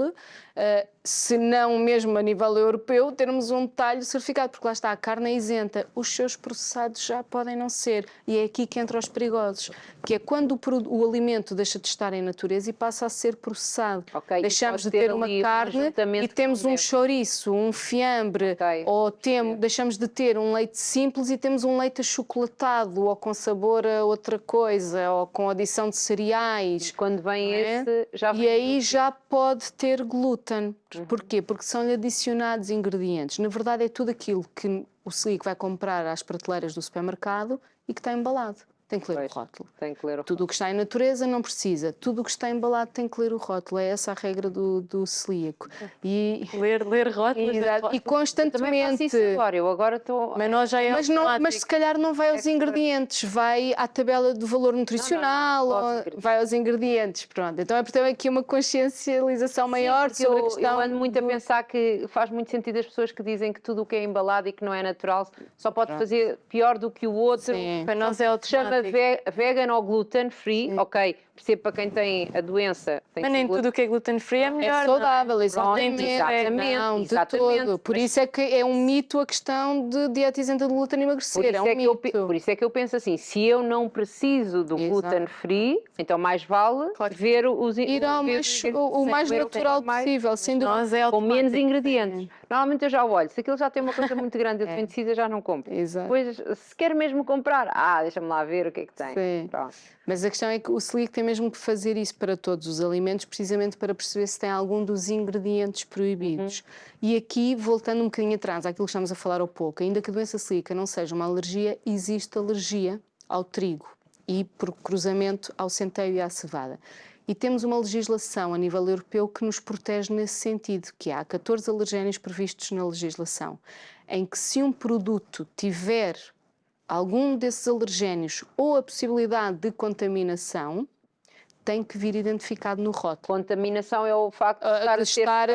se não mesmo a nível europeu, termos um talho certificado, porque lá está, a carne é isenta, os seus processados já podem não ser. E é aqui que entram os perigosos, que é quando o alimento deixa de estar em natureza e passa a ser processado. Deixamos de ter uma carne e temos um chouriço, um fiambre, ou deixamos de ter um leite simples e temos um leite achocolatado, ou com sabor a outra coisa, ou com adição de cereais. E quando vem esse, já vem. E aí já pode ter glúten. Porquê? Porque são-lhe adicionados ingredientes. Na verdade é tudo aquilo que o celíaco vai comprar às prateleiras do supermercado e que está embalado. Tem que ler o rótulo. Tem que ler o rótulo. Tudo o que está em natureza não precisa. Tudo o que está embalado tem que ler o rótulo. É essa a regra do celíaco. E ler rótulos. E constantemente. Eu agora estou. Mas se calhar não vai aos ingredientes, vai à tabela do valor nutricional, vai aos ingredientes. Pronto. Então é aqui uma consciencialização maior sobre a questão. Eu ando muito a pensar que faz muito sentido as pessoas que dizem que tudo o que é embalado e que não é natural só pode fazer pior do que o outro. Para nós é automático. Vegan ou gluten free, percebo para quem tem a doença. Mas nem tudo o que é gluten free é melhor. É saudável, exatamente. De todo. Por isso é que é um mito a questão de dieta isenta de glúten e emagrecer. Por isso é que eu penso assim, se eu não preciso do gluten free, então mais vale ver ir o mais natural possível, sem dúvida. Com menos ingredientes. Normalmente eu já olho, se aquilo já tem uma coisa muito grande, eu indecisa, já não compro. Depois, se quer mesmo comprar, deixa-me lá ver o que é que tem. Mas a questão é que o celíaco tem mesmo que fazer isso para todos os alimentos, precisamente para perceber se tem algum dos ingredientes proibidos. E aqui, voltando um bocadinho atrás, àquilo que estamos a falar há pouco, ainda que a doença celíaca não seja uma alergia, existe alergia ao trigo e, por cruzamento, ao centeio e à cevada. E temos uma legislação a nível europeu que nos protege nesse sentido, que há 14 alergénios previstos na legislação, em que se um produto tiver algum desses alergénios ou a possibilidade de contaminação, tem que vir identificado no rótulo. Contaminação é o facto de estar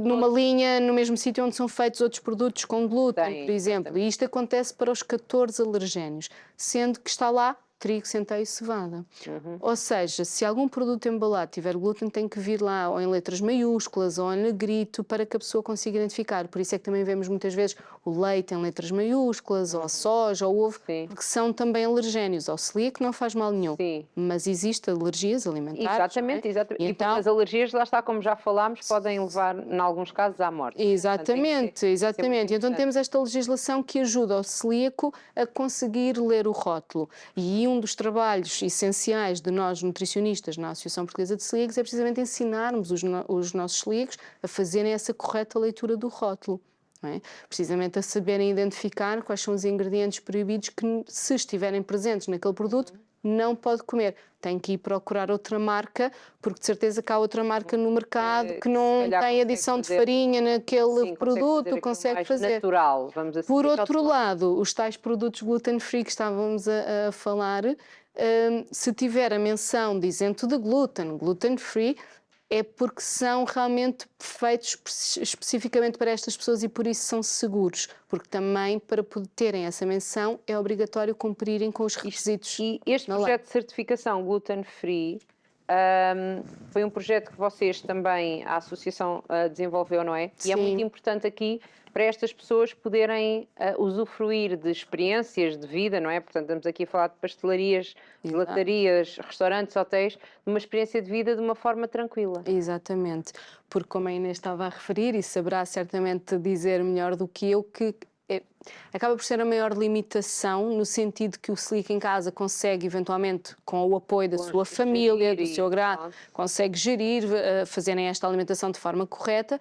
numa linha, no mesmo sítio onde são feitos outros produtos com glúten, por exemplo. E isto acontece para os 14 alergénios, sendo que está lá trigo, centeio e cevada. Ou seja, se algum produto embalado tiver glúten, tem que vir lá ou em letras maiúsculas ou em negrito para que a pessoa consiga identificar. Por isso é que também vemos muitas vezes o leite em letras maiúsculas, ou a soja, ou o ovo, porque são também alergénios. Ao celíaco não faz mal nenhum, mas existem alergias alimentares. Exatamente. Então, as alergias, lá está, como já falámos, podem levar, em alguns casos, à morte. Exatamente. Então temos esta legislação que ajuda o celíaco a conseguir ler o rótulo. E um dos trabalhos essenciais de nós nutricionistas na Associação Portuguesa de Celíacos é precisamente ensinarmos os nossos celíacos a fazerem essa correta leitura do rótulo. Não é? Precisamente a saberem identificar quais são os ingredientes proibidos que, se estiverem presentes naquele produto, não pode comer. Tem que ir procurar outra marca, porque de certeza que há outra marca no mercado que não tem adição de farinha naquele produto, consegue fazer. Natural, vamos assim. Por outro lado, os tais produtos gluten-free que estávamos a falar, se tiver a menção de isento de glúten, gluten-free, é porque são realmente feitos especificamente para estas pessoas e por isso são seguros, porque também para terem essa menção é obrigatório cumprirem com os requisitos. E este projeto de certificação gluten-free foi um projeto que vocês também, a associação, desenvolveu, não é? E é muito importante aqui para estas pessoas poderem usufruir de experiências de vida, não é? Portanto, estamos aqui a falar de pastelarias, gelatarias, restaurantes, hotéis, de uma experiência de vida de uma forma tranquila. Exatamente, porque como a Inês estava a referir, e saberá certamente dizer melhor do que eu, que acaba por ser a maior limitação, no sentido que o Slick em casa consegue, eventualmente, com o apoio da sua família, do seu grado, consegue gerir, fazerem esta alimentação de forma correta.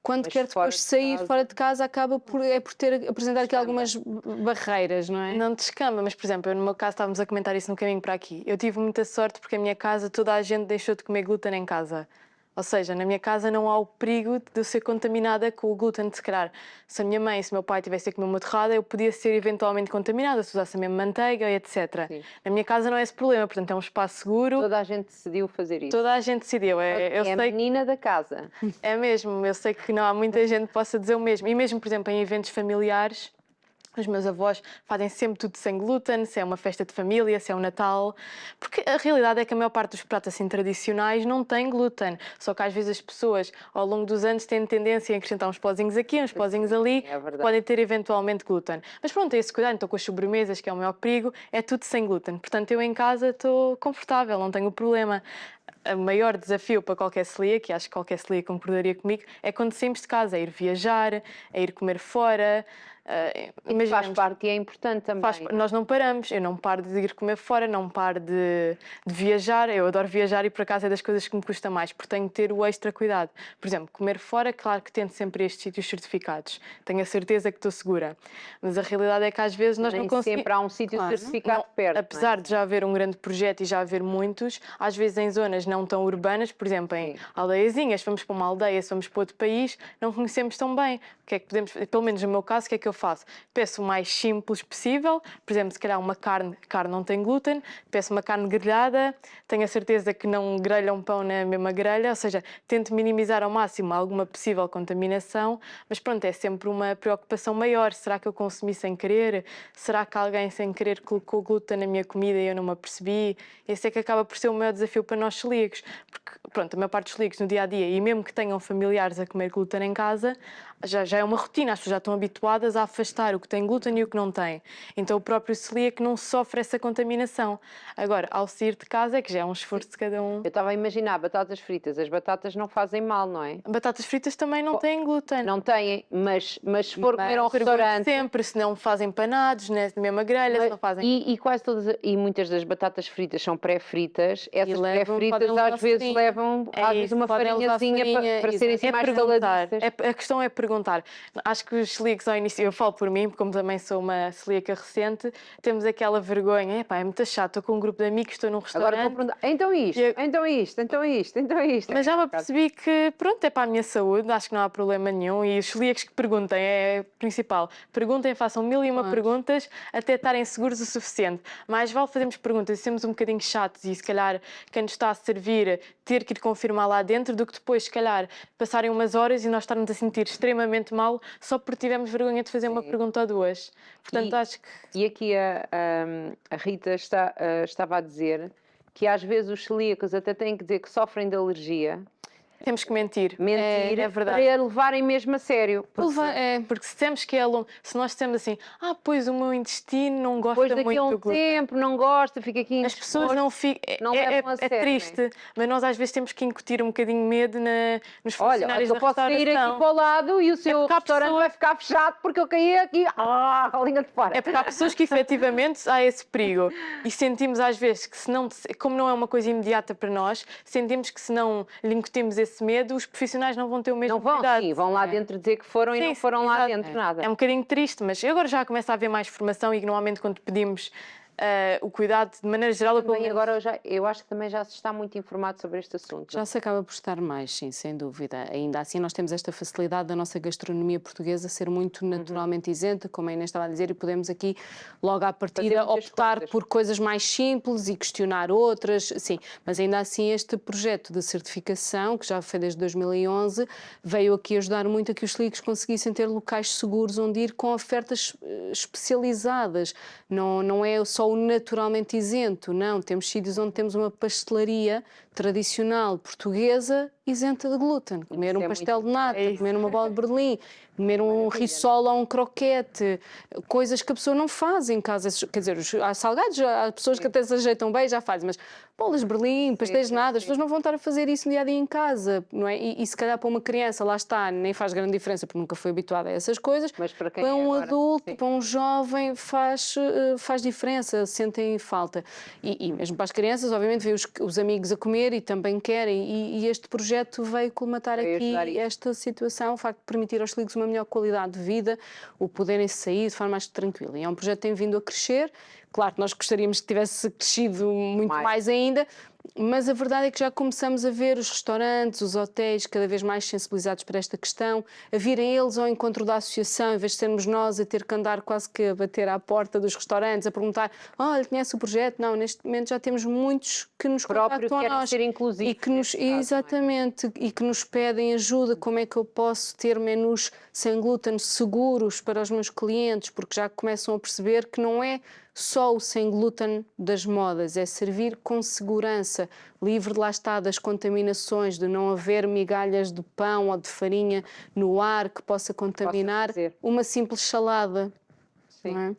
Quando quer depois sair fora de casa, acaba por ter apresentar aqui algumas barreiras, não é? Não descamba, mas, por exemplo, no meu caso, estávamos a comentar isso no caminho para aqui. Eu tive muita sorte porque a minha casa, toda a gente deixou de comer glúten em casa. Ou seja, na minha casa não há o perigo de eu ser contaminada com o glúten. Se calhar, se a minha mãe e se o meu pai tivessem a comer uma torrada, eu podia ser eventualmente contaminada se usasse a mesma manteiga, etc. Sim. Na minha casa não é esse problema, portanto é um espaço seguro. Toda a gente decidiu fazer isso. Toda a gente decidiu. É a menina da casa. É mesmo, eu sei que não há muita gente que possa dizer o mesmo. E mesmo, por exemplo, em eventos familiares, os meus avós fazem sempre tudo sem glúten, se é uma festa de família, se é um Natal, porque a realidade é que a maior parte dos pratos assim tradicionais não tem glúten, só que às vezes as pessoas ao longo dos anos têm tendência a acrescentar uns pozinhos aqui, uns pozinhos ali, que podem ter eventualmente glúten. Mas pronto, é esse cuidado, então com as sobremesas, que é o maior perigo, é tudo sem glúten. Portanto, eu em casa estou confortável, não tenho problema. O maior desafio para qualquer celíaco, e acho que qualquer celíaco concordaria comigo, é quando saímos de casa, é ir viajar, é ir comer fora. Faz parte e é importante também. Nós não paramos, eu não paro de ir comer fora, não paro de viajar. Eu adoro viajar e por acaso é das coisas que me custa mais, porque tenho que ter o extra cuidado. Por exemplo, comer fora, claro que tento sempre estes sítios certificados, tenho a certeza que estou segura, mas a realidade é que às vezes nós não conseguimos. Sempre há um sítio certificado perto. Apesar de já haver um grande projeto e já haver muitos, às vezes em zonas não tão urbanas, por exemplo, em aldeiazinhas, vamos para uma aldeia, se vamos para outro país, não conhecemos tão bem. O que é que podemos, pelo menos no meu caso, o que é que eu faço? Peço o mais simples possível, por exemplo, se calhar uma carne não tem glúten, peço uma carne grelhada, tenho a certeza que não grelham pão na mesma grelha, ou seja, tento minimizar ao máximo alguma possível contaminação, mas pronto, é sempre uma preocupação maior. Será que eu consumi sem querer? Será que alguém sem querer colocou glúten na minha comida e eu não me apercebi? Esse é que acaba por ser o maior desafio para nós celíacos, porque pronto, a maior parte dos celíacos no dia-a-dia, e mesmo que tenham familiares a comer glúten em casa, já é uma rotina, as pessoas já estão habituadas a afastar o que tem glúten e o que não tem. Então o próprio celíaco não sofre essa contaminação. Agora, ao sair de casa é que já é um esforço de cada um. Eu estava a imaginar batatas fritas. As batatas não fazem mal, não é? Batatas fritas também não têm glúten. Não têm, mas se for comer a um restaurante... Sempre, se não fazem panados, na mesma grelha, se não fazem... E quase todas, e muitas das batatas fritas são pré-fritas. Essas pré-fritas às vezes farinha. levam uma farinhazinha para serem assim mais saladiças. A questão é perguntar. Acho que os celíacos ao início, eu falo por mim, como também sou uma celíaca recente, temos aquela vergonha, é muito chato, estou com um grupo de amigos, estou num restaurante... Agora vou perguntar, então isto. Mas já me apercebi que, pronto, é para a minha saúde, acho que não há problema nenhum, e os celíacos que perguntem, é principal. Perguntem, façam 1001 perguntas, até estarem seguros o suficiente. Mais vale fazermos perguntas e sermos um bocadinho chatos e, se calhar, quem nos está a servir ter que ir confirmar lá dentro, do que depois, se calhar, passarem umas horas e nós estarmos a sentir extremamente mal só porque tivemos vergonha de fazer uma pergunta ou duas. Portanto, acho que... E aqui a Rita estava a dizer que às vezes os celíacos até têm que dizer que sofrem de alergia. Temos que mentir. É verdade. Para levarem mesmo a sério. Porque se temos que se nós dissemos assim, pois o meu intestino não gosta muito do glúten. Depois daqui a um tempo não gosta, fica aqui as pessoas não ficam... levam a sério, triste, né? mas nós às vezes temos que incutir um bocadinho de medo nos funcionários da eu posso sair aqui para o lado e o seu restaurante vai ficar fechado porque eu caí aqui, a língua de fora. É porque há pessoas que efetivamente há esse perigo e sentimos às vezes que como não é uma coisa imediata para nós, sentimos que se não lhe incutimos esse medo, os profissionais não vão ter o mesmo cuidado. Não vão, sim, vão lá dentro dizer que foram e não foram lá dentro nada. É um bocadinho triste, mas eu agora já começo a haver mais formação e normalmente quando pedimos o cuidado de maneira geral. Também agora eu acho que também já se está muito informado sobre este assunto. Já se acaba por estar mais, sim, sem dúvida. Ainda assim, nós temos esta facilidade da nossa gastronomia portuguesa ser muito naturalmente isenta, como a Inês estava a dizer, e podemos aqui, logo à partida, optar por coisas mais simples e questionar outras, sim. Mas ainda assim, este projeto de certificação, que já foi desde 2011, veio aqui ajudar muito a que os celíacos conseguissem ter locais seguros onde ir com ofertas especializadas. Não é só o naturalmente isento, não. Temos sítios onde temos uma pastelaria tradicional portuguesa isenta de glúten. Comer um pastel de nata, comer uma bola de Berlim, comer um rissola ou um croquete, coisas que a pessoa não faz em casa. Quer dizer, há salgados, há pessoas que até se ajeitam bem e já fazem, mas bolas de Berlim, pastéis de nata, as pessoas não vão estar a fazer isso no dia a dia em casa, não é? E se calhar para uma criança, lá está, nem faz grande diferença porque nunca foi habituada a essas coisas, mas para um adulto, para um jovem, faz diferença, sentem falta. E mesmo para as crianças, obviamente, vê os amigos a comer e também querem, e este projeto veio colmatar aqui esta situação, o facto de permitir aos celíacos uma melhor qualidade de vida, o poderem sair de forma mais tranquila. E é um projeto que tem vindo a crescer. Claro que nós gostaríamos que tivesse crescido muito mais ainda, mas a verdade é que já começamos a ver os restaurantes, os hotéis cada vez mais sensibilizados para esta questão, a virem eles ao encontro da associação, em vez de sermos nós a ter que andar quase que a bater à porta dos restaurantes, a perguntar, olha, conhece o projeto? Não, neste momento já temos muitos que nos contactam a nós. Ser inclusivo, e que nos, exatamente, e que nos pedem ajuda, como é que eu posso ter menus sem glúten seguros para os meus clientes, porque já começam a perceber que não é só o sem glúten das modas, é servir com segurança, livre de lá está das contaminações, de não haver migalhas de pão ou de farinha no ar que possa contaminar uma simples salada. Sim. Não é?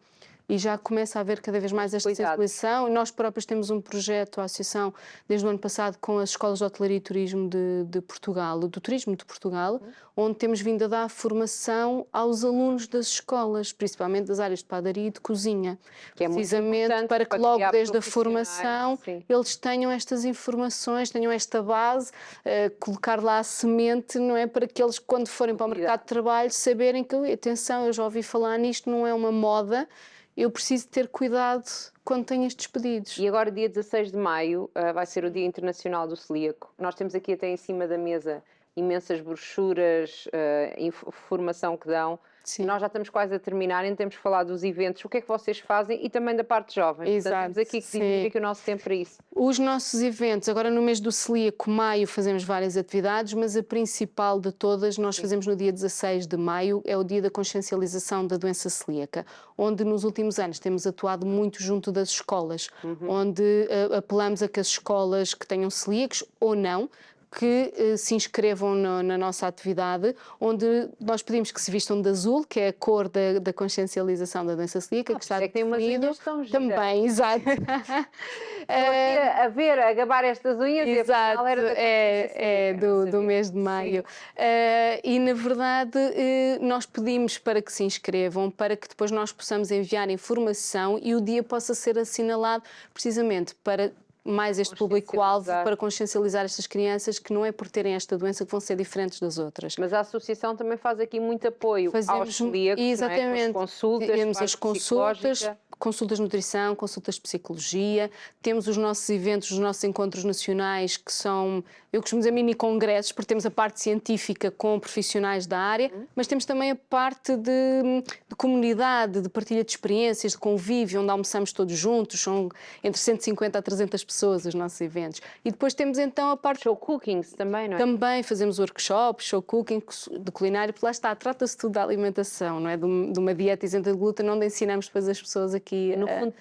E já começa a haver cada vez mais esta sensibilização. Nós próprios temos um projeto, a associação, desde o ano passado, com as escolas de hotelaria e turismo de Portugal, do turismo de Portugal, onde temos vindo a dar formação aos alunos das escolas, principalmente das áreas de padaria e de cozinha. Que é precisamente para que logo desde a formação eles tenham estas informações, tenham esta base, colocar lá a semente, não é? Para que eles, quando forem para o mercado de trabalho, saberem que, atenção, eu já ouvi falar nisto, não é uma moda, eu preciso ter cuidado quando tenho estes pedidos. E agora, dia 16 de maio, vai ser o Dia Internacional do Celíaco. Nós temos aqui até em cima da mesa imensas brochuras, informação que dão. Sim. Nós já estamos quase a terminar, ainda temos que falar dos eventos, o que é que vocês fazem e também da parte jovem. Exato. Portanto, temos aqui que dividir aqui o nosso tempo para isso. Os nossos eventos, agora no mês do celíaco, maio, fazemos várias atividades, mas a principal de todas nós fazemos no dia 16 de maio, é o dia da consciencialização da doença celíaca, onde nos últimos anos temos atuado muito junto das escolas, onde apelamos a que as escolas que tenham celíacos ou não, que se inscrevam na nossa atividade, onde nós pedimos que se vistam de azul, que é a cor da consciencialização da doença celíaca, que está definido. Também, exato. A gabar estas unhas exato, do mês de maio. E, na verdade, nós pedimos para que se inscrevam, para que depois nós possamos enviar informação e o dia possa ser assinalado precisamente para mais este público-alvo, para consciencializar estas crianças que não é por terem esta doença que vão ser diferentes das outras. Mas a associação também faz aqui muito apoio aos celíacos, exatamente, não é? Consultas, temos as consultas de nutrição, consultas de psicologia, temos os nossos eventos, os nossos encontros nacionais, que são, eu costumo dizer, mini-congressos, porque temos a parte científica com profissionais da área, mas temos também a parte de comunidade, de partilha de experiências, de convívio, onde almoçamos todos juntos, são entre 150 a 300 pessoas os nossos eventos. E depois temos então a parte... Show cookings também, não é? Também fazemos workshops, show cooking, de culinária, porque lá está, trata-se tudo da alimentação, não é? De uma dieta isenta de glúten, onde ensinamos depois as pessoas aqui... No fundo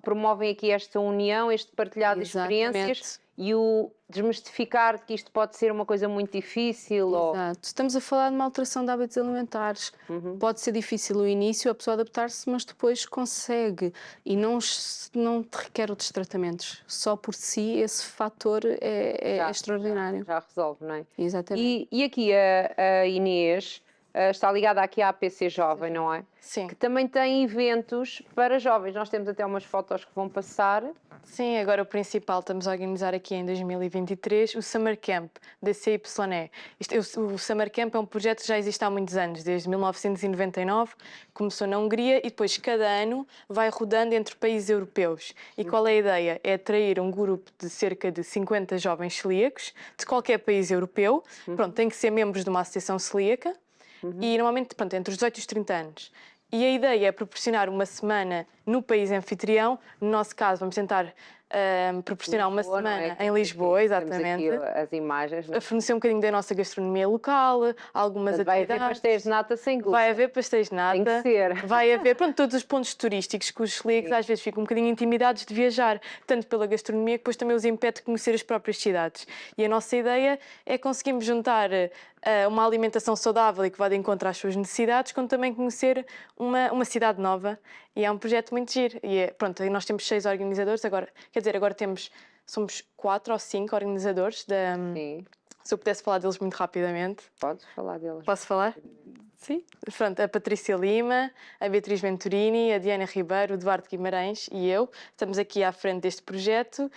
promovem aqui esta união, este partilhar de experiências e o desmistificar que isto pode ser uma coisa muito difícil. Exato. Estamos a falar de uma alteração de hábitos alimentares. Pode ser difícil no início a pessoa adaptar-se, mas depois consegue e não requer outros tratamentos. Só por si esse fator é extraordinário. Já resolve, não é? Exatamente. E aqui a Inês está ligada aqui à APC Jovem, não é? Sim. Que também tem eventos para jovens. Nós temos até umas fotos que vão passar. Sim, agora o principal, estamos a organizar aqui em 2023 o Summer Camp da CYE. O Summer Camp é um projeto que já existe há muitos anos, desde 1999, começou na Hungria e depois cada ano vai rodando entre países europeus. E qual é a ideia? É atrair um grupo de cerca de 50 jovens celíacos de qualquer país europeu, pronto, tem que ser membros de uma associação celíaca e normalmente, pronto, entre os 18 e os 30 anos. E a ideia é proporcionar uma semana no país anfitrião. No nosso caso, vamos tentar proporcionar uma semana em Lisboa, exatamente. Temos aqui as imagens. A fornecer um bocadinho da nossa gastronomia local, algumas Vai atividades. haver pastéis de nata sem glúten. Vai haver pastéis de nata. Tem que ser. Vai haver, pronto, todos os pontos turísticos que os celíacos às vezes ficam um bocadinho intimidados de viajar, tanto pela gastronomia que depois também os impede de conhecer as próprias cidades. E a nossa ideia é conseguirmos juntar uma alimentação saudável e que vá de encontro às suas necessidades, como também conhecer uma cidade nova. E é um projeto muito giro. E pronto, nós temos 6 organizadores agora. Quer dizer, agora somos 4 ou 5 organizadores. Sim. Se eu pudesse falar deles muito rapidamente. Podes falar deles. Posso falar? Sim. Pronto, a Patrícia Lima, a Beatriz Venturini, a Diana Ribeiro, o Eduardo Guimarães e eu estamos aqui à frente deste projeto.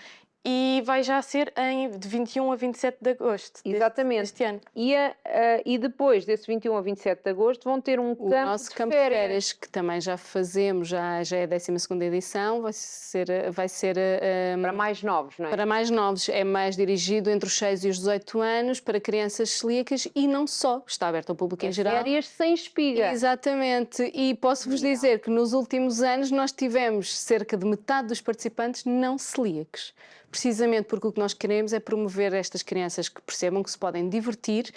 E vai já ser de 21 a 27 de agosto deste ano. E depois desse 21 a 27 de agosto vão ter um O nosso campo de férias, que também já fazemos, já é a 12ª edição, vai ser para mais novos, não é? Para mais novos, é mais dirigido entre os 6 e os 18 anos, para crianças celíacas e não só, está aberto ao público em geral. Férias sem espiga. Exatamente, e posso-vos dizer que nos últimos anos nós tivemos cerca de metade dos participantes não celíacos. Precisamente porque o que nós queremos é promover estas crianças que percebam que se podem divertir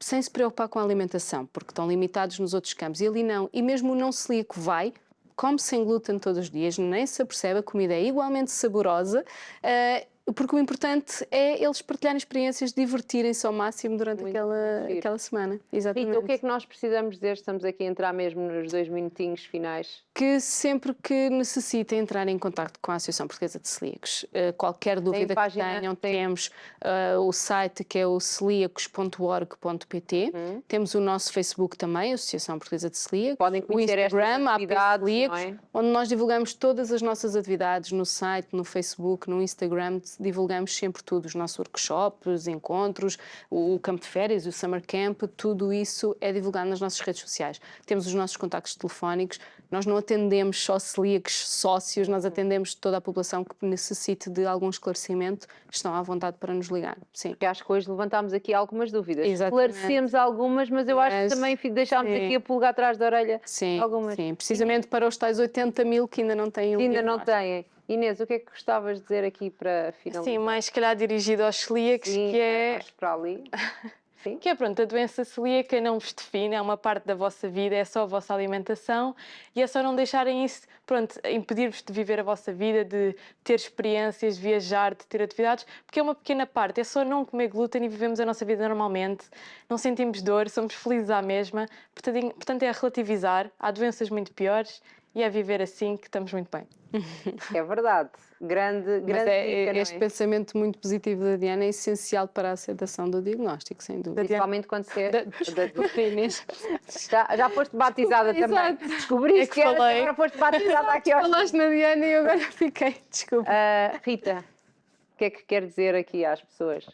sem se preocupar com a alimentação, porque estão limitados nos outros campos. E ali não. E mesmo o não celíaco vai, come sem glúten todos os dias, nem se apercebe, a comida é igualmente saborosa, porque o importante é eles partilharem experiências, divertirem-se ao máximo durante aquela semana. Exatamente. Rita, o que é que nós precisamos dizer? Estamos aqui a entrar mesmo nos 2 minutinhos finais. Que sempre que necessitem entrar em contacto com a Associação Portuguesa de Celíacos, qualquer dúvida que tenham, temos o site que é o celíacos.org.pt, temos o nosso Facebook também, a Associação Portuguesa de Celíacos, podem conhecer o Instagram, a atividade, Celíacos, onde nós divulgamos todas as nossas atividades no site, no Facebook, no Instagram, divulgamos sempre tudo, os nossos workshops, encontros, o campo de férias, o Summer Camp, tudo isso é divulgado nas nossas redes sociais. Temos os nossos contactos telefónicos, nós não atendemos só celíacos sócios, nós atendemos toda a população que necessite de algum esclarecimento, estão à vontade para nos ligar. Sim. Porque acho que hoje levantámos aqui algumas dúvidas. Exatamente. Esclarecemos algumas, mas eu acho que também deixámos aqui a pulga atrás da orelha algumas. Sim, precisamente para os tais 80 mil que ainda não têm. Ainda não têm. Inês, o que é que gostavas de dizer aqui para finalizar? Sim, mais se calhar dirigido aos celíacos, que é... Acho para ali. Sim. Que é, pronto, a doença celíaca não vos define, é uma parte da vossa vida, é só a vossa alimentação e é só não deixarem isso, pronto, impedir-vos de viver a vossa vida, de ter experiências, de viajar, de ter atividades, porque é uma pequena parte, é só não comer glúten e vivemos a nossa vida normalmente, não sentimos dor, somos felizes à mesma, portanto é a relativizar, há doenças muito piores e é viver assim que estamos muito bem. É verdade. Grande dica, este pensamento muito positivo da Diana é essencial para a aceitação do diagnóstico, sem dúvida. Principalmente quando se é... Inês. Já foste batizada também. Descobriste que agora foste batizada aqui aos... Falaste na Diana e eu agora fiquei, desculpa. Rita, o que é que quer dizer aqui às pessoas?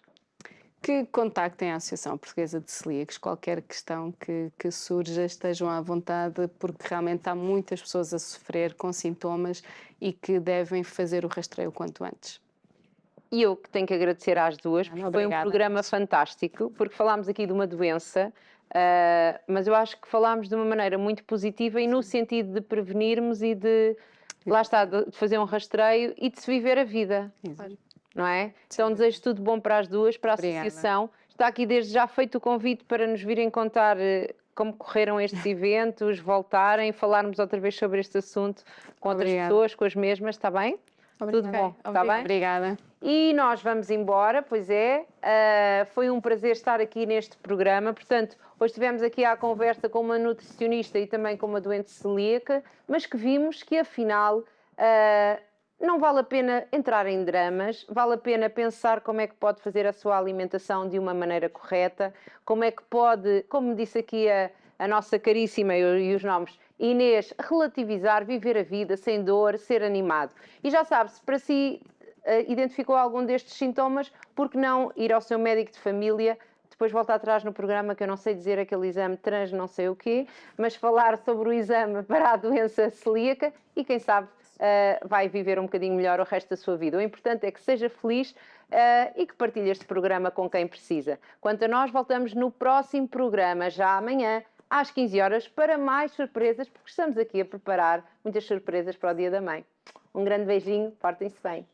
Que contactem a Associação Portuguesa de Celíacos, qualquer questão que surja, estejam à vontade, porque realmente há muitas pessoas a sofrer com sintomas e que devem fazer o rastreio o quanto antes. E eu que tenho que agradecer às duas, porque foi um programa fantástico, porque falámos aqui de uma doença, mas eu acho que falámos de uma maneira muito positiva e no sentido de prevenirmos e de, lá está, de fazer um rastreio e de se viver a vida. Exato. Não é? Então desejo tudo bom para as duas, para a associação. Está aqui desde já feito o convite para nos virem contar como correram estes eventos, voltarem, falarmos outra vez sobre este assunto com outras pessoas, com as mesmas, está bem? Tudo bom, está bem? Obrigada. E nós vamos embora, pois é. Foi um prazer estar aqui neste programa. Portanto, hoje estivemos aqui à conversa com uma nutricionista e também com uma doente celíaca, mas que vimos que afinal... não vale a pena entrar em dramas, vale a pena pensar como é que pode fazer a sua alimentação de uma maneira correta, como é que pode, como disse aqui a a nossa caríssima e os nomes Inês, relativizar, viver a vida sem dor, ser animado. E já sabe, se para si identificou algum destes sintomas, por que não ir ao seu médico de família? Depois volta atrás no programa, que eu não sei dizer aquele exame trans não sei o quê, mas falar sobre o exame para a doença celíaca e quem sabe vai viver um bocadinho melhor o resto da sua vida. O importante é que seja feliz e que partilhe este programa com quem precisa. Quanto a nós, voltamos no próximo programa, já amanhã, às 15 horas, para mais surpresas, porque estamos aqui a preparar muitas surpresas para o Dia da Mãe. Um grande beijinho, portem-se bem.